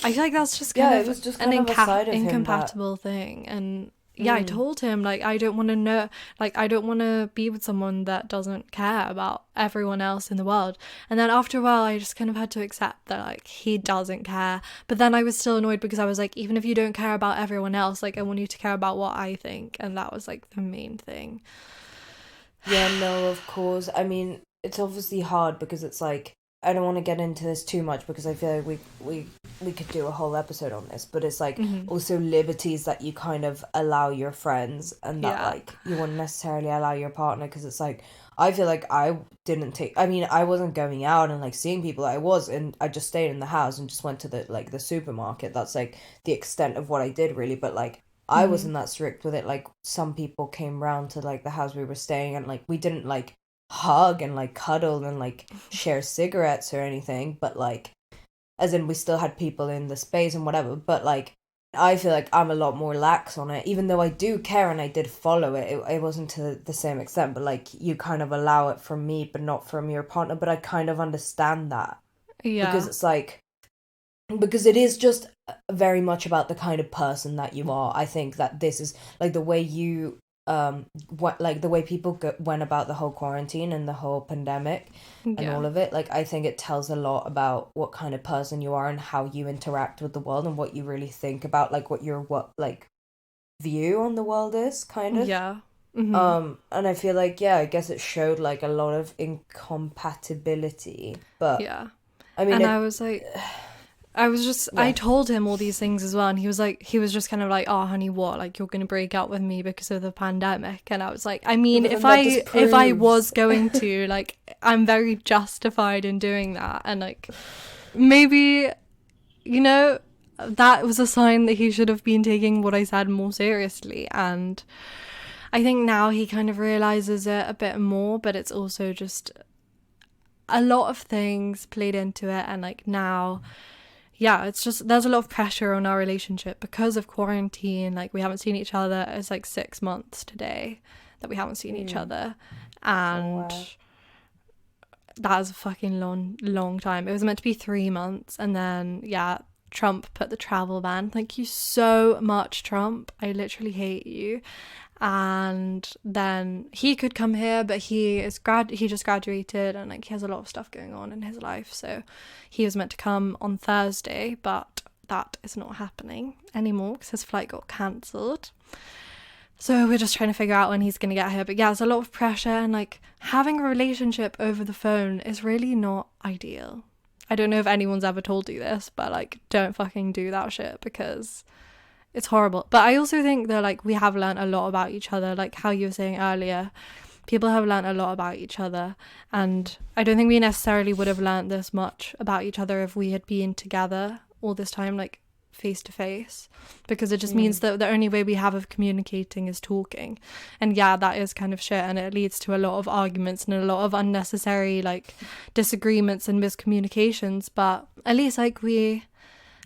[SPEAKER 1] I feel like that's just kind of
[SPEAKER 2] it was just
[SPEAKER 1] an
[SPEAKER 2] kind of a side of him
[SPEAKER 1] incompatible thing. And yeah, I told him, like, I don't want to know, like, I don't want to be with someone that doesn't care about everyone else in the world. And then after a while, I just kind of had to accept that, like, he doesn't care. But then I was still annoyed because I was like, even if you don't care about everyone else, like, I want you to care about what I think. And that was, like, the main thing.
[SPEAKER 2] Yeah, no, of course. I mean, it's obviously hard because it's like, I don't want to get into this too much because I feel like we could do a whole episode on this, but it's like also liberties that you kind of allow your friends, and that like you wouldn't necessarily allow your partner, because it's like, I feel like I didn't take, I mean, I wasn't going out and like seeing people. I just stayed in the house and just went to the supermarket. That's like the extent of what I did, really. But like I wasn't that strict with it. Like some people came round to like the house we were staying, and like we didn't like hug and like cuddle and like share cigarettes or anything, but like, as in we still had people in the space and whatever, but like I feel like I'm a lot more lax on it, even though I do care and I did follow it. It wasn't to the same extent, but like you kind of allow it from me, but not from your partner. But I kind of understand that because
[SPEAKER 1] Yeah.
[SPEAKER 2] it's like, because it is just very much about the kind of person that you are. I think that this is like the way you what like the way people went about the whole quarantine and the whole pandemic and
[SPEAKER 1] Yeah.
[SPEAKER 2] all of it. Like I think it tells a lot about what kind of person you are and how you interact with the world and what you really think about, like what your what like view on the world is, kind of.
[SPEAKER 1] Yeah. Mm-hmm.
[SPEAKER 2] And I feel like, yeah, I guess it showed like a lot of incompatibility, but
[SPEAKER 1] Yeah.
[SPEAKER 2] I mean
[SPEAKER 1] And
[SPEAKER 2] it.
[SPEAKER 1] I
[SPEAKER 2] Yeah.
[SPEAKER 1] told him all these things as well, and he was just kind of like, "Oh, honey, what? Like, you're gonna break up with me because of the pandemic?" And I was like, "I mean,
[SPEAKER 2] But then that just
[SPEAKER 1] if I was
[SPEAKER 2] proves.
[SPEAKER 1] going to, like, I'm very justified in doing that, and like, maybe, you know, that was a sign that he should have been taking what I said more seriously." And I think now he kind of realizes it a bit more, but it's also just a lot of things played into it, and like now, yeah, it's just there's a lot of pressure on our relationship because of quarantine. Like, we haven't seen each other. It's like 6 months today that we haven't seen each other,
[SPEAKER 2] Oh
[SPEAKER 1] and
[SPEAKER 2] wow.
[SPEAKER 1] that is a fucking long time. It was meant to be 3 months, and then yeah, Trump put the travel ban. Thank you so much, Trump. I literally hate you. And then he could come here, but he just graduated, and like he has a lot of stuff going on in his life, so he was meant to come on Thursday, but that is not happening anymore because his flight got cancelled. So we're just trying to figure out when he's going to get here. But yeah, it's a lot of pressure, and like having a relationship over the phone is really not ideal. I don't know if anyone's ever told you this, but like, don't fucking do that shit because it's horrible. But I also think that like we have learned a lot about each other, like how you were saying earlier. People have learned a lot about each other, and I don't think we necessarily would have learned this much about each other if we had been together all this time, like face to face, because it just means that the only way we have of communicating is talking. And yeah, that is kind of shit, and it leads to a lot of arguments and a lot of unnecessary like disagreements and miscommunications, but at least like we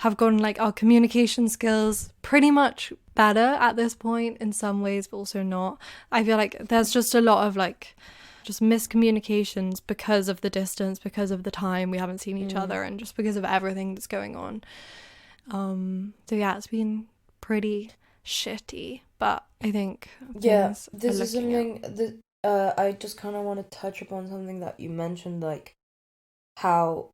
[SPEAKER 1] have gotten like our communication skills pretty much better at this point in some ways, but also not. I feel like there's just a lot of like just miscommunications because of the distance, because of the time we haven't seen each other, and just because of everything that's going on. So yeah, it's been pretty shitty, but I think
[SPEAKER 2] Yeah,
[SPEAKER 1] things are
[SPEAKER 2] this is
[SPEAKER 1] looking up.
[SPEAKER 2] something that I just kind of want to touch upon something that you mentioned, like how,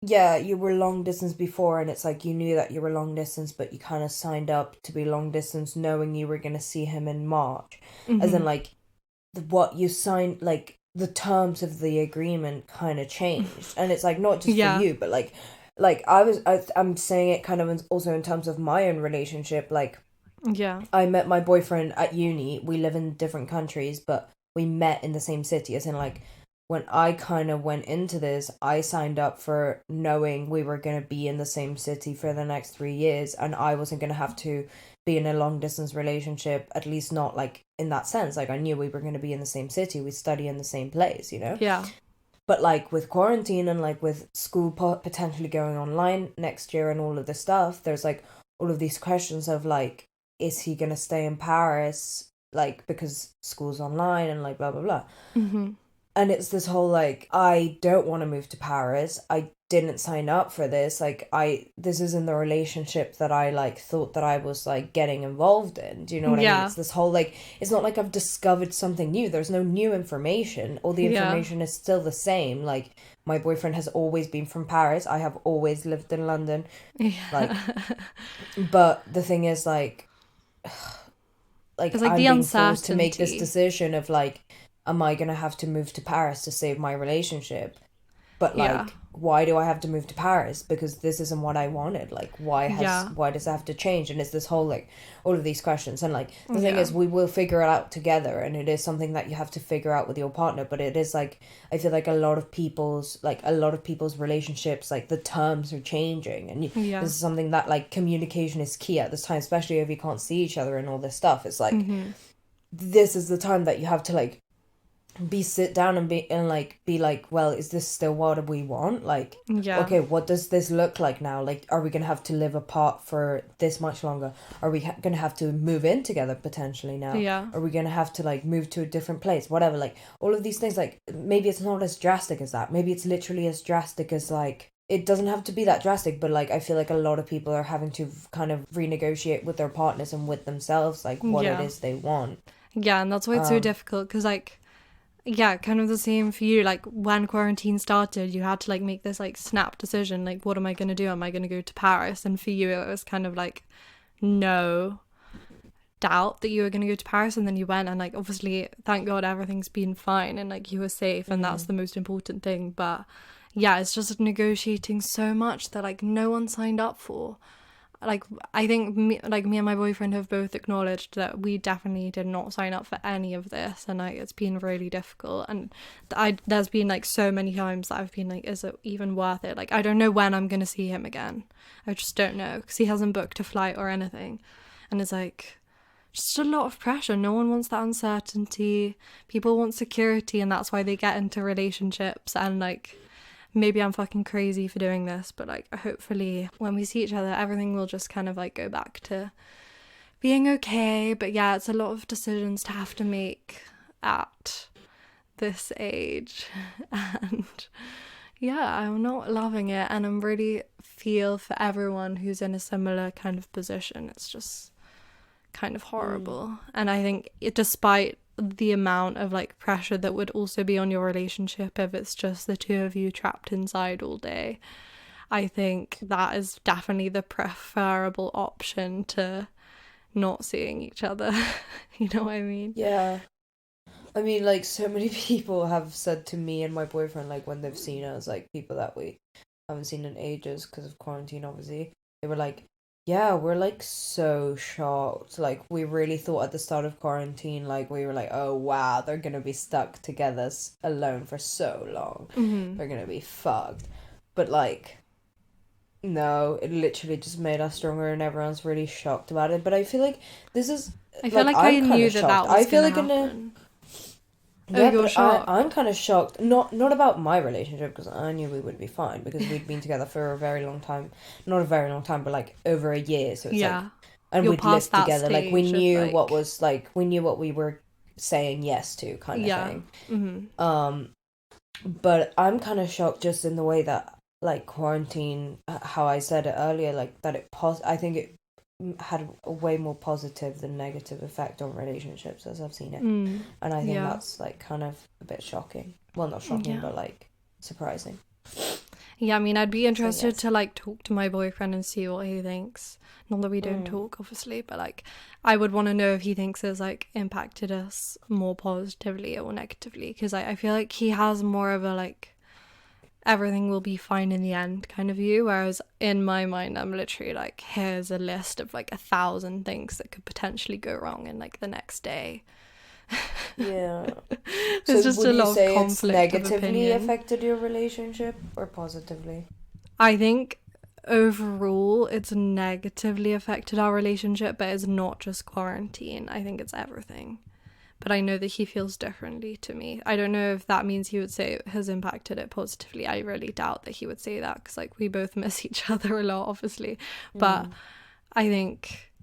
[SPEAKER 2] yeah, you were long distance before, and it's like you knew that you were long distance, but you kind of signed up to be long distance knowing you were going to see him in March. As in,
[SPEAKER 1] Mm-hmm.
[SPEAKER 2] like, what you signed, like, the terms of the agreement kind of changed. And it's like, not just for
[SPEAKER 1] Yeah.
[SPEAKER 2] you, but I'm saying it kind of also in terms of my own relationship. Like,
[SPEAKER 1] Yeah.
[SPEAKER 2] I met my boyfriend at uni. We live in different countries, but we met in the same city. As in, like, when I kind of went into this, I signed up for knowing we were going to be in the same city for the next 3 years, and I wasn't going to have to be in a long distance relationship, at least not like in that sense. Like, I knew we were going to be in the same city, we study in the same place, you know?
[SPEAKER 1] Yeah.
[SPEAKER 2] But like with quarantine and like with school potentially going online next year and all of this stuff, there's like all of these questions of like, is he gonna stay in Paris, like because school's online and like blah blah blah.
[SPEAKER 1] Mm-hmm.
[SPEAKER 2] And it's this whole like, I don't want to move to Paris. I didn't sign up for this. Like, this isn't the relationship that I like thought that I was like getting involved in. Do you know what I mean?
[SPEAKER 1] Yeah.
[SPEAKER 2] It's this whole like, it's not like I've discovered something new. There's no new information. All the
[SPEAKER 1] Yeah.
[SPEAKER 2] information is still the same. Like, my boyfriend has always been from Paris. I have always lived in London. Like,
[SPEAKER 1] Yeah.
[SPEAKER 2] but the thing is like
[SPEAKER 1] It's like
[SPEAKER 2] I'm
[SPEAKER 1] the
[SPEAKER 2] being forced to make this
[SPEAKER 1] uncertainty.
[SPEAKER 2] decision of like, am I gonna have to move to Paris to save my relationship? But
[SPEAKER 1] Yeah.
[SPEAKER 2] like, why do I have to move to Paris? Because this isn't what I wanted. Like,
[SPEAKER 1] Yeah.
[SPEAKER 2] why does it have to change? And it's this whole like all of these questions. And like the thing
[SPEAKER 1] Yeah.
[SPEAKER 2] is, we will figure it out together, and it is something that you have to figure out with your partner. But it is like, I feel like a lot of people's relationships, like the terms are changing, and
[SPEAKER 1] Yeah.
[SPEAKER 2] this is something that like communication is key at this time, especially if you can't see each other and all this stuff. It's like,
[SPEAKER 1] Mm-hmm.
[SPEAKER 2] this is the time that you have to like sit down and be like, well, is this still what we want? Like,
[SPEAKER 1] Yeah.
[SPEAKER 2] okay, what does this look like now? Like, are we gonna have to live apart for this much longer? Are we gonna have to move in together potentially now?
[SPEAKER 1] Yeah.
[SPEAKER 2] Are we gonna have to like move to a different place? Whatever, like all of these things. Like, maybe it's not as drastic as that. Maybe it's literally as drastic as like, it doesn't have to be that drastic, but like I feel like a lot of people are having to kind of renegotiate with their partners and with themselves, like what it is they want.
[SPEAKER 1] Yeah, and that's why it's so difficult, because like, yeah, kind of the same for you. Like when quarantine started, you had to like make this like snap decision, like what am I going to do? Am I going to go to Paris? And for you it was kind of like no doubt that you were going to go to Paris, and then you went, and like obviously thank God everything's been fine and like you were safe, and that's the most important thing. But yeah, it's just negotiating so much that like no one signed up for. Like I think me and my boyfriend have both acknowledged that we definitely did not sign up for any of this, and like it's been really difficult. And there's been like so many times that I've been like, is it even worth it? Like I don't know when I'm gonna see him again. I just don't know, because he hasn't booked a flight or anything, and it's like just a lot of pressure. No one wants that uncertainty. People want security, and that's why they get into relationships. And like, maybe I'm fucking crazy for doing this, but like hopefully when we see each other everything will just kind of like go back to being okay. But yeah, it's a lot of decisions to have to make at this age, and yeah, I'm not loving it, and I'm really feel for everyone who's in a similar kind of position. It's just kind of horrible. And I think despite the amount of like pressure that would also be on your relationship if it's just the two of you trapped inside all day, I think that is definitely the preferable option to not seeing each other. You know what I mean?
[SPEAKER 2] Yeah. I mean, like, so many people have said to me and my boyfriend, like, when they've seen us, like, people that we haven't seen in ages because of quarantine, obviously, they were like, yeah, we're, like, so shocked. Like, we really thought at the start of quarantine, like, we were like, oh, wow, they're gonna be stuck together alone for so long. They're gonna be fucked. But, like, no, it literally just made us stronger, and everyone's really shocked about it. But I feel like this is,
[SPEAKER 1] I feel like
[SPEAKER 2] I'm
[SPEAKER 1] I
[SPEAKER 2] kind
[SPEAKER 1] knew
[SPEAKER 2] of
[SPEAKER 1] that
[SPEAKER 2] shocked.
[SPEAKER 1] was
[SPEAKER 2] I feel
[SPEAKER 1] gonna
[SPEAKER 2] like
[SPEAKER 1] happen.
[SPEAKER 2] yeah,
[SPEAKER 1] you're
[SPEAKER 2] but
[SPEAKER 1] shocked.
[SPEAKER 2] I'm kind of shocked. Not about my relationship, because I knew we would be fine, because we'd been together for a very long time. Not a very long time, but like over a year. So it's like, and
[SPEAKER 1] You're
[SPEAKER 2] we'd
[SPEAKER 1] past
[SPEAKER 2] lived
[SPEAKER 1] that
[SPEAKER 2] together. Like we
[SPEAKER 1] stage of,
[SPEAKER 2] knew
[SPEAKER 1] like,
[SPEAKER 2] what was like, we knew what we were saying yes to, kind of thing. But I'm kind of shocked just in the way that like quarantine, how I said it earlier, like that I think it had a way more positive than negative effect on relationships as I've seen it. And I think that's like kind of a bit shocking. Well, not shocking, but like surprising.
[SPEAKER 1] Yeah, I mean, I'd be interested to like talk to my boyfriend and see what he thinks. Not that we don't talk, obviously, but like I would want to know if he thinks it's like impacted us more positively or negatively, because I feel like he has more of a like everything will be fine in the end kind of view, whereas in my mind I'm literally like, here's a list of like 1,000 things that could potentially go wrong in like the next day.
[SPEAKER 2] Yeah.
[SPEAKER 1] There's
[SPEAKER 2] so
[SPEAKER 1] just
[SPEAKER 2] would
[SPEAKER 1] a
[SPEAKER 2] you
[SPEAKER 1] lot of
[SPEAKER 2] say it's
[SPEAKER 1] conflict of
[SPEAKER 2] negatively
[SPEAKER 1] opinion.
[SPEAKER 2] affected your relationship or positively?
[SPEAKER 1] I think overall it's negatively affected our relationship, but it's not just quarantine. I think it's everything. But I know that he feels differently to me. I don't know if that means he would say it has impacted it positively. I really doubt that he would say that, because like we both miss each other a lot, obviously. But I think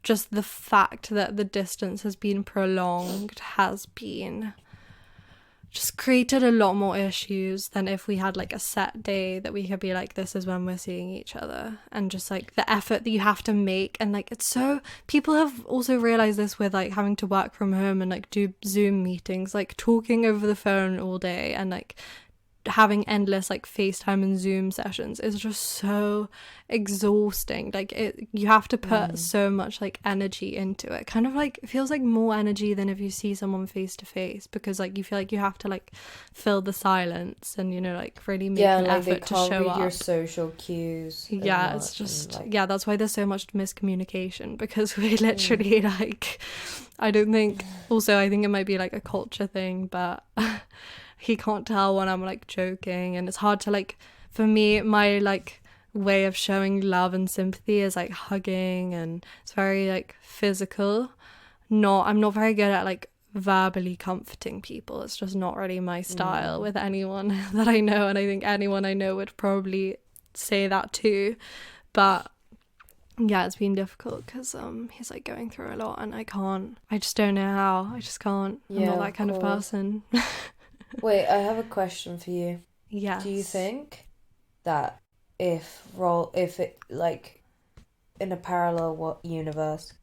[SPEAKER 1] just the fact that the distance has been prolonged has been just created a lot more issues than if we had like a set day that we could be like, this is when we're seeing each other. And just like the effort that you have to make, and like it's so, people have also realized this with like having to work from home and like do Zoom meetings, like talking over the phone all day and like having endless like FaceTime and Zoom sessions is just so exhausting. Like you have to put so much like energy into it. Kind of like, it feels like more energy than if you see someone face to face, because like you feel like you have to like fill the silence and, you know, like really make an
[SPEAKER 2] like
[SPEAKER 1] effort to show
[SPEAKER 2] they can't read
[SPEAKER 1] up.
[SPEAKER 2] your social cues.
[SPEAKER 1] Yeah, it's just yeah, that's why there's so much miscommunication, because we literally like, I don't think, also I think it might be like a culture thing, but he can't tell when I'm like joking, and it's hard to like, for me, my like way of showing love and sympathy is like hugging, and it's very like physical. I'm not very good at like verbally comforting people. It's just not really my style with anyone that I know, and I think anyone I know would probably say that too. But yeah, it's been difficult because he's like going through a lot, and I just don't know how. I just can't. I'm not that kind of person.
[SPEAKER 2] Wait, I have a question for you.
[SPEAKER 1] Yes.
[SPEAKER 2] Do you think that if it, like, in a parallel universe,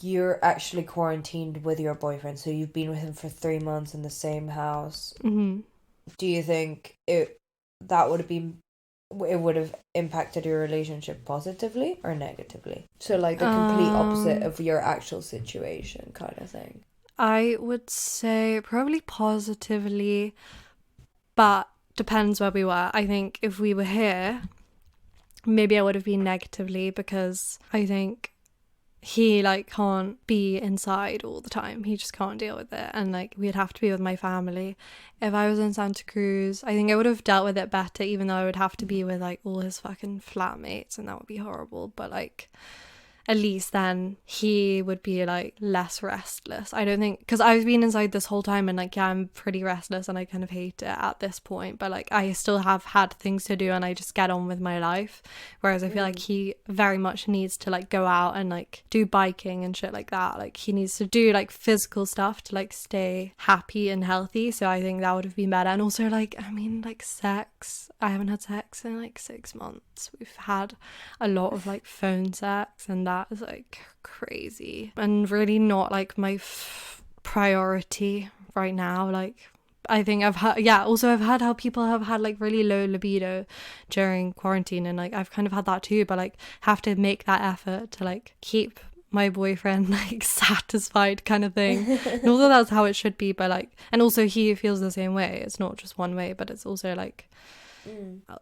[SPEAKER 2] you're actually quarantined with your boyfriend, so you've been with him for 3 months in the same house, do you think it would have impacted your relationship positively or negatively? So like the complete opposite of your actual situation kind of thing.
[SPEAKER 1] I would say probably positively, but depends where we were. I think if we were here, maybe I would have been negatively, because I think he like can't be inside all the time. He just can't deal with it, and like we'd have to be with my family. If I was in Santa Cruz, I think I would have dealt with it better, even though I would have to be with like all his fucking flatmates, and that would be horrible. But like at least then he would be like less restless. I don't think, because I've been inside this whole time, and like yeah, I'm pretty restless and I kind of hate it at this point, but like I still have had things to do and I just get on with my life, whereas I feel like he very much needs to like go out and like do biking and shit like that. Like he needs to do like physical stuff to like stay happy and healthy. So I think that would have been better. And also like, I mean, like sex, I haven't had sex in like 6 months. We've had a lot of like phone sex, and that is like crazy and really not like my priority right now. Like I think I've had how people have had like really low libido during quarantine, and like I've kind of had that too, but like have to make that effort to like keep my boyfriend like satisfied kind of thing. And although that's how it should be, but like, and also he feels the same way. It's not just one way, but it's also like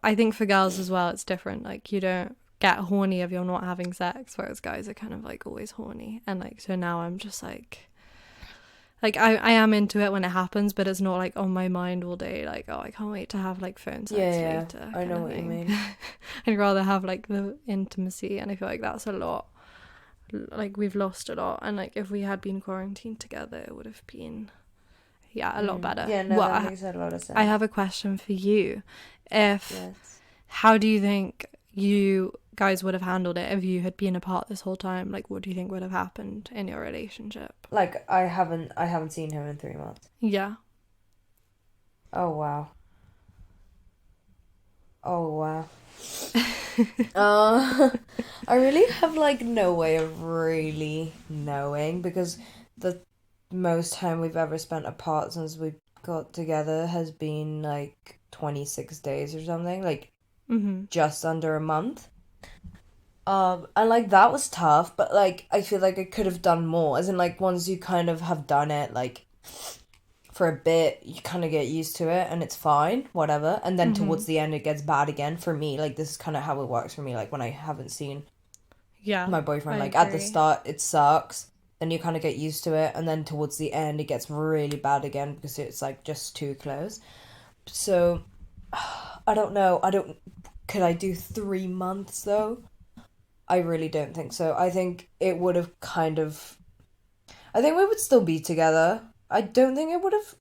[SPEAKER 1] I think for girls as well, it's different. Like you don't get horny if you're not having sex, whereas guys are kind of like always horny. And like so now I'm just like I am into it when it happens, but it's not like on my mind all day, like, oh, I can't wait to have like phone sex later.
[SPEAKER 2] I know what you mean.
[SPEAKER 1] I'd rather have like the intimacy, and I feel like that's a lot, like we've lost a lot, and like if we had been quarantined together it would have been a lot better.
[SPEAKER 2] Yeah, no, that makes a lot of sense.
[SPEAKER 1] I have a question for you. How do you think you guys would have handled it if you had been apart this whole time? Like what do you think would have happened in your relationship?
[SPEAKER 2] Like I haven't seen him in 3 months.
[SPEAKER 1] Yeah.
[SPEAKER 2] Oh wow. I really have like no way of really knowing, because the most time we've ever spent apart since we got together has been like 26 days or something, like just under a month. And like that was tough, but like I feel like I could have done more, as in like once you kind of have done it like for a bit, you kind of get used to it and it's fine, whatever, and then towards the end it gets bad again. For me, like this is kind of how it works for me, like when I haven't seen my boyfriend, like at the start it sucks, then you kind of get used to it, and then towards the end it gets really bad again because it's like just too close. So I don't know, could I do 3 months though? I really don't think so. I think it would have I think we would still be together. I don't think it would have,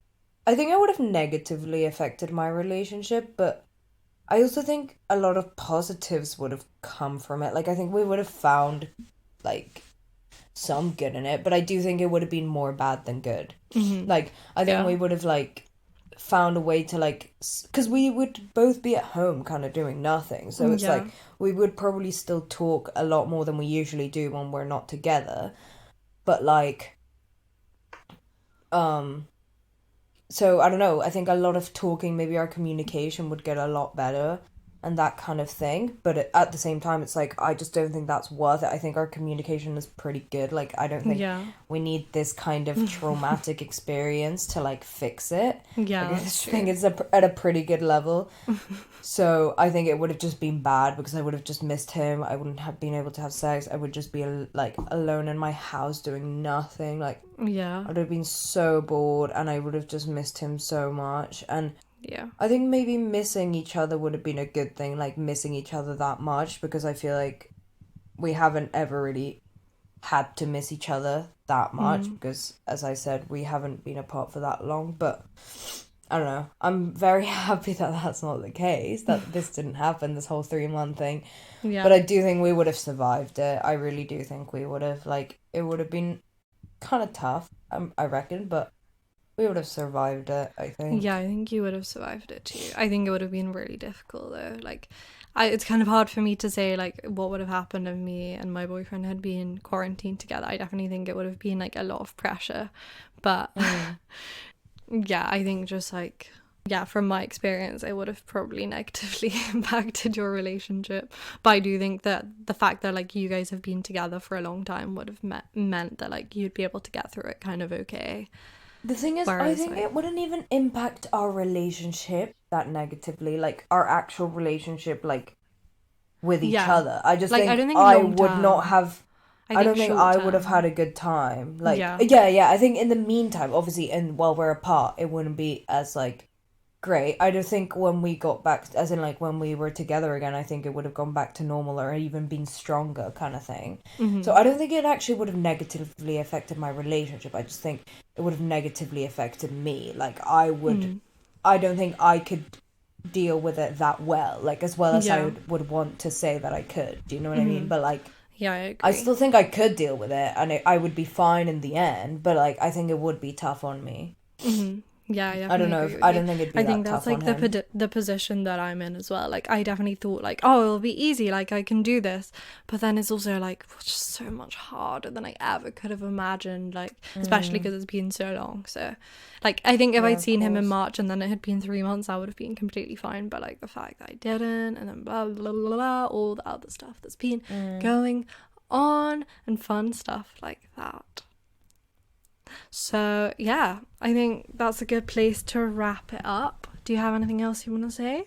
[SPEAKER 2] I think it would have negatively affected my relationship, but I also think a lot of positives would have come from it. Like, I think we would have found, like, some good in it, but I do think it would have been more bad than good. Like, I think we would have, like, found a way to, like, because we would both be at home kind of doing nothing, so it's like we would probably still talk a lot more than we usually do when we're not together, but like so I don't know, I think a lot of talking, maybe our communication would get a lot better and that kind of thing, but at the same time it's like I just don't think that's worth it. I think our communication is pretty good. Like I don't think we need this kind of traumatic experience to like fix it. Like, I just think it's at a pretty good level. So I think it would have just been bad because I would have just missed him. I wouldn't have been able to have sex. I would just be like alone in my house doing nothing. Like I would have been so bored and I would have just missed him so much. And I think maybe missing each other would have been a good thing, like missing each other that much, because I feel like we haven't ever really had to miss each other that much because, as I said, we haven't been apart for that long. But I don't know. I'm very happy that that's not the case, that this didn't happen, this whole 3-month thing.
[SPEAKER 1] Yeah.
[SPEAKER 2] But I do think we would have survived it. I really do think we would have. Like, it would have been kind of tough, I reckon, but we would have survived it, I think.
[SPEAKER 1] Yeah, I think you would have survived it too. I think it would have been really difficult though. Like, it's kind of hard for me to say like what would have happened if me and my boyfriend had been quarantined together. I definitely think it would have been like a lot of pressure. But yeah, I think just like, yeah, from my experience, it would have probably negatively impacted your relationship. But I do think that the fact that like you guys have been together for a long time would have meant that like you'd be able to get through it kind of okay.
[SPEAKER 2] The thing is,
[SPEAKER 1] Whereas,
[SPEAKER 2] I think
[SPEAKER 1] like,
[SPEAKER 2] it wouldn't even impact our relationship that negatively, like our actual relationship, like with each
[SPEAKER 1] Yeah.
[SPEAKER 2] other. I just
[SPEAKER 1] Like,
[SPEAKER 2] think
[SPEAKER 1] I don't think
[SPEAKER 2] I
[SPEAKER 1] long
[SPEAKER 2] would not
[SPEAKER 1] term.
[SPEAKER 2] have. I don't think
[SPEAKER 1] short
[SPEAKER 2] I would have
[SPEAKER 1] term.
[SPEAKER 2] had a good time. Like,
[SPEAKER 1] Yeah.
[SPEAKER 2] yeah. I think in the meantime, obviously, and while we're apart, it wouldn't be as like great. I don't think when we got back, as in like when we were together again, I think it would have gone back to normal or even been stronger, kind of thing. So I don't think it actually would have negatively affected my relationship. I just think it would have negatively affected me. Like, I don't think I could deal with it that well, like as well as I
[SPEAKER 1] Yeah.
[SPEAKER 2] would want to say that I could. Do you know what I mean? But like,
[SPEAKER 1] Yeah, I
[SPEAKER 2] I
[SPEAKER 1] agree.
[SPEAKER 2] still think I could deal with it, and I would be fine in the end. But like, I think it would be tough on me.
[SPEAKER 1] Yeah, I
[SPEAKER 2] I don't
[SPEAKER 1] definitely
[SPEAKER 2] know
[SPEAKER 1] agree
[SPEAKER 2] if
[SPEAKER 1] with
[SPEAKER 2] I
[SPEAKER 1] you.
[SPEAKER 2] don't think it'd be
[SPEAKER 1] I
[SPEAKER 2] that
[SPEAKER 1] think that's
[SPEAKER 2] tough on
[SPEAKER 1] like
[SPEAKER 2] him.
[SPEAKER 1] the position that I'm in as well. Like, I definitely thought like, oh, it'll be easy, like I can do this. But then it's also like just so much harder than I ever could have imagined, like especially because it's been so long. So like, I think if
[SPEAKER 2] Yeah,
[SPEAKER 1] I'd
[SPEAKER 2] of
[SPEAKER 1] seen him in
[SPEAKER 2] course.
[SPEAKER 1] March and then it had been 3 months, I would have been completely fine. But like the fact that I didn't, and then blah blah blah, blah all the other stuff that's been going on, and fun stuff like that. So yeah, I think that's a good place to wrap it up. Do you have anything else you want to say?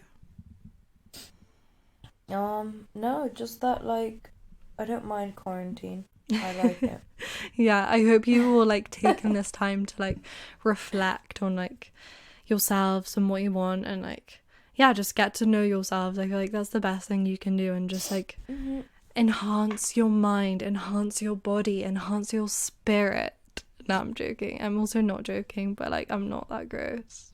[SPEAKER 2] No, just that like, I don't mind quarantine. I like it.
[SPEAKER 1] Yeah, I hope you all like taken this time to like reflect on like yourselves and what you want, and like, yeah, just get to know yourselves. I feel like that's the best thing you can do, and just like enhance your mind, enhance your body, enhance your spirit. No, I'm joking. I'm also not joking, but like, I'm not that gross.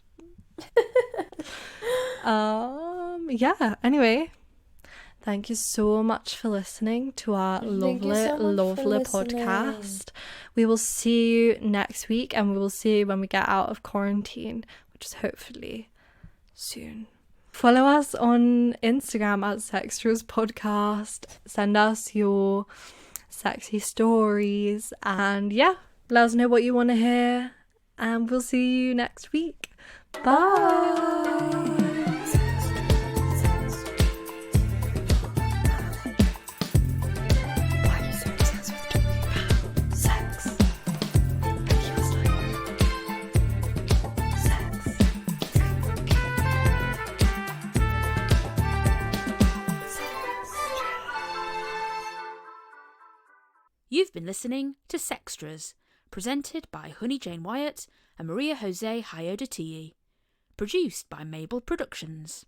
[SPEAKER 1] Yeah, anyway, thank you so much for listening to our
[SPEAKER 2] Thank you
[SPEAKER 1] lovely,
[SPEAKER 2] so much for
[SPEAKER 1] lovely
[SPEAKER 2] listening.
[SPEAKER 1] podcast. We will see you next week, and we will see you when we get out of quarantine, which is hopefully soon. Follow us on Instagram at Sextras Podcast. Send us your sexy stories, and yeah, let us know what you want to hear, and we'll see you next week. Bye.
[SPEAKER 3] You've been listening to Sextras, presented by Honey Jane Wyatt and Maria Jose Hayodatiyi. Produced by Mabel Productions.